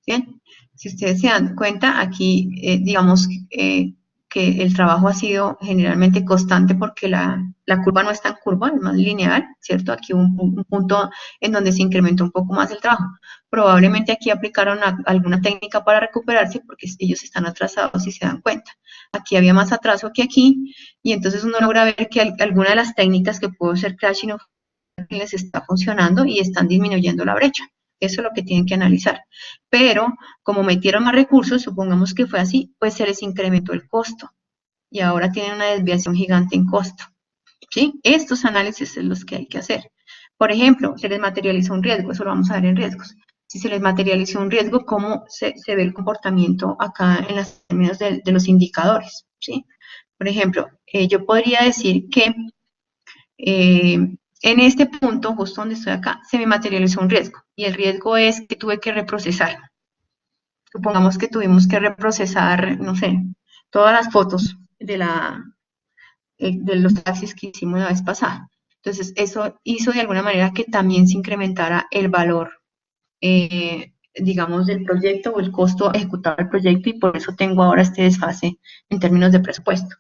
¿Bien? Si ustedes se dan cuenta, aquí digamos que el trabajo ha sido generalmente constante porque la curva no es tan curva, es más lineal, ¿cierto? Aquí hubo un punto en donde se incrementó un poco más el trabajo. Probablemente aquí aplicaron alguna técnica para recuperarse porque ellos están atrasados si se dan cuenta. Aquí había más atraso que aquí y entonces uno logra ver que alguna de las técnicas que pudo ser crashing o les está funcionando y están disminuyendo la brecha. Eso es lo que tienen que analizar. Pero como metieron más recursos, supongamos que fue así, pues se les incrementó el costo y ahora tienen una desviación gigante en costo, ¿sí? Estos análisis son los que hay que hacer. Por ejemplo, se les materializó un riesgo, eso lo vamos a ver en riesgos. Si se les materializó un riesgo, ¿cómo se ve el comportamiento acá en los términos de los indicadores, ¿sí? Por ejemplo, yo podría decir que en este punto, justo donde estoy acá, se me materializó un riesgo y el riesgo es que tuve que reprocesar. Supongamos que tuvimos que reprocesar, no sé, todas las fotos de los taxis que hicimos la vez pasada. Entonces, eso hizo de alguna manera que también se incrementara el valor, digamos, del proyecto o el costo ejecutado del proyecto y por eso tengo ahora este desfase en términos de presupuesto.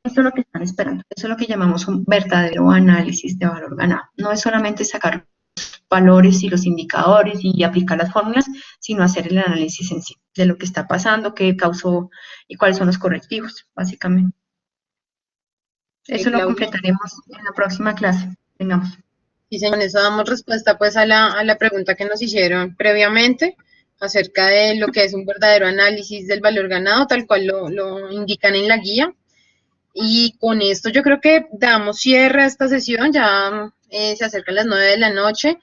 Eso es lo que están esperando. Eso es lo que llamamos un verdadero análisis de valor ganado. No es solamente sacar los valores y los indicadores y aplicar las fórmulas, sino hacer el análisis en sí de lo que está pasando, qué causó y cuáles son los correctivos, básicamente. Eso lo completaremos en la próxima clase. Tengamos. Sí, señor, con eso damos respuesta pues a la pregunta que nos hicieron previamente acerca de lo que es un verdadero análisis del valor ganado, tal cual lo indican en la guía. Y con esto yo creo que damos cierre a esta sesión, ya se acercan las 9 de la noche.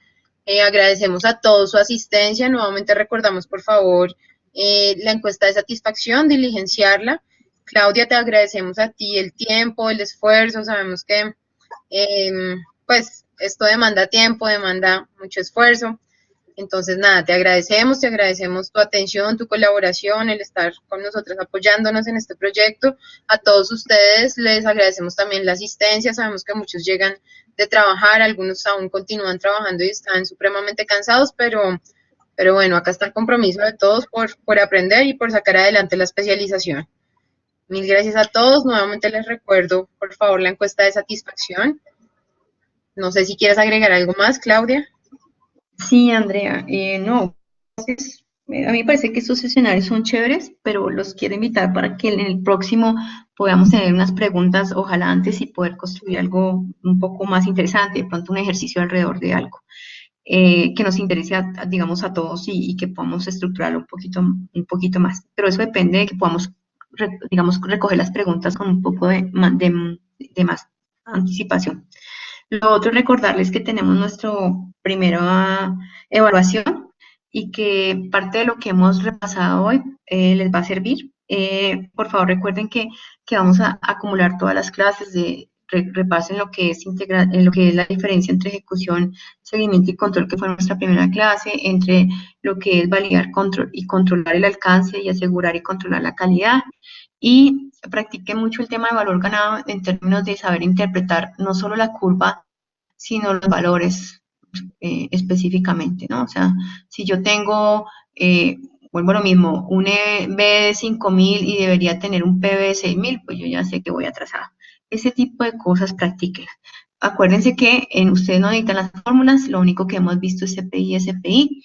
Agradecemos a todos su asistencia. Nuevamente recordamos, por favor, la encuesta de satisfacción, diligenciarla. Claudia, te agradecemos a ti el tiempo, el esfuerzo. Sabemos que pues esto demanda tiempo, demanda mucho esfuerzo. Entonces, nada, te agradecemos tu atención, tu colaboración, el estar con nosotros apoyándonos en este proyecto. A todos ustedes les agradecemos también la asistencia. Sabemos que muchos llegan de trabajar, algunos aún continúan trabajando y están supremamente cansados, pero bueno, acá está el compromiso de todos por aprender y por sacar adelante la especialización. Mil gracias a todos. Nuevamente les recuerdo, por favor, la encuesta de satisfacción. No sé si quieres agregar algo más, Claudia. Sí, Andrea, no, a mí me parece que estos escenarios son chéveres, pero los quiero invitar para que en el próximo podamos tener unas preguntas, ojalá antes, y poder construir algo un poco más interesante, de pronto un ejercicio alrededor de algo que nos interese, digamos, a todos y que podamos estructurarlo un poquito más. Pero eso depende de que podamos, digamos, recoger las preguntas con un poco de más anticipación. Lo otro es recordarles que tenemos nuestra primera evaluación y que parte de lo que hemos repasado hoy les va a servir. Por favor, recuerden que vamos a acumular todas las clases repasen lo que es en lo que es la diferencia entre ejecución, seguimiento y control, que fue nuestra primera clase, entre lo que es validar y controlar el alcance y asegurar y controlar la calidad. Y practiqué mucho el tema de valor ganado en términos de saber interpretar no solo la curva, sino los valores específicamente, ¿no? O sea, si yo tengo, vuelvo a lo mismo, un EB de 5.000 y debería tener un PB de 6.000, pues yo ya sé que voy atrasado. Ese tipo de cosas practíquenlas. Acuérdense que ustedes no necesitan las fórmulas, lo único que hemos visto es CPI y SPI,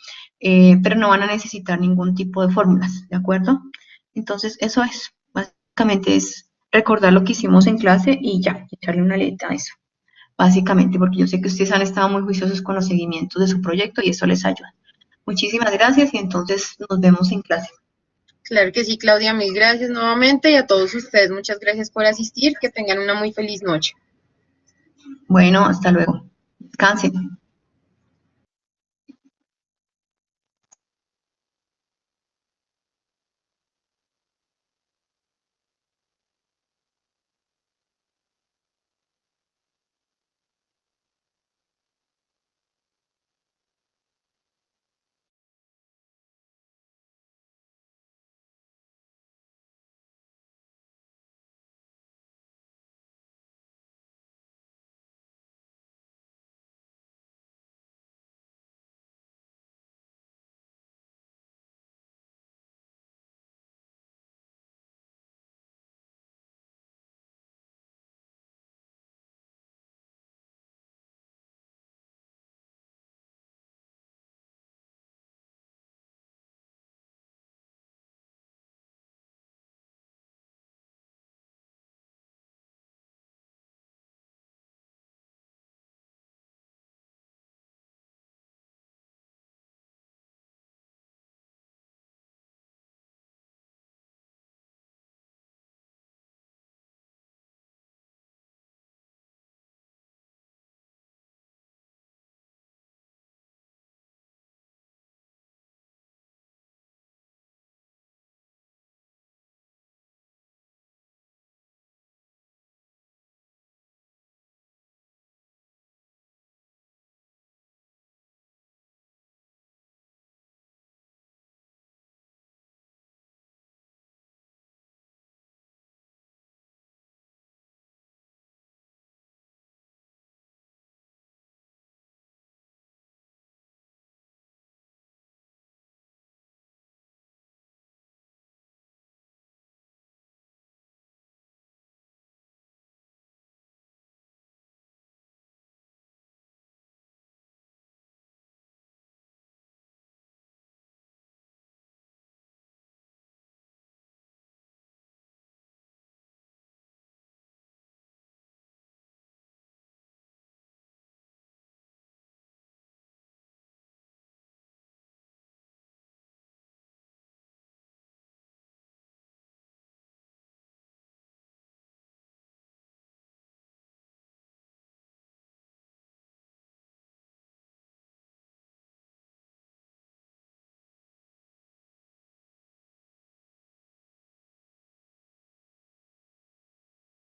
pero no van a necesitar ningún tipo de fórmulas, ¿de acuerdo? Entonces, eso es, básicamente es recordar lo que hicimos en clase y ya, echarle una letra a eso, básicamente, porque yo sé que ustedes han estado muy juiciosos con los seguimientos de su proyecto y eso les ayuda. Muchísimas gracias y entonces nos vemos en clase. Claro que sí, Claudia, mil gracias nuevamente y a todos ustedes muchas gracias por asistir, que tengan una muy feliz noche. Bueno, hasta luego. Descansen.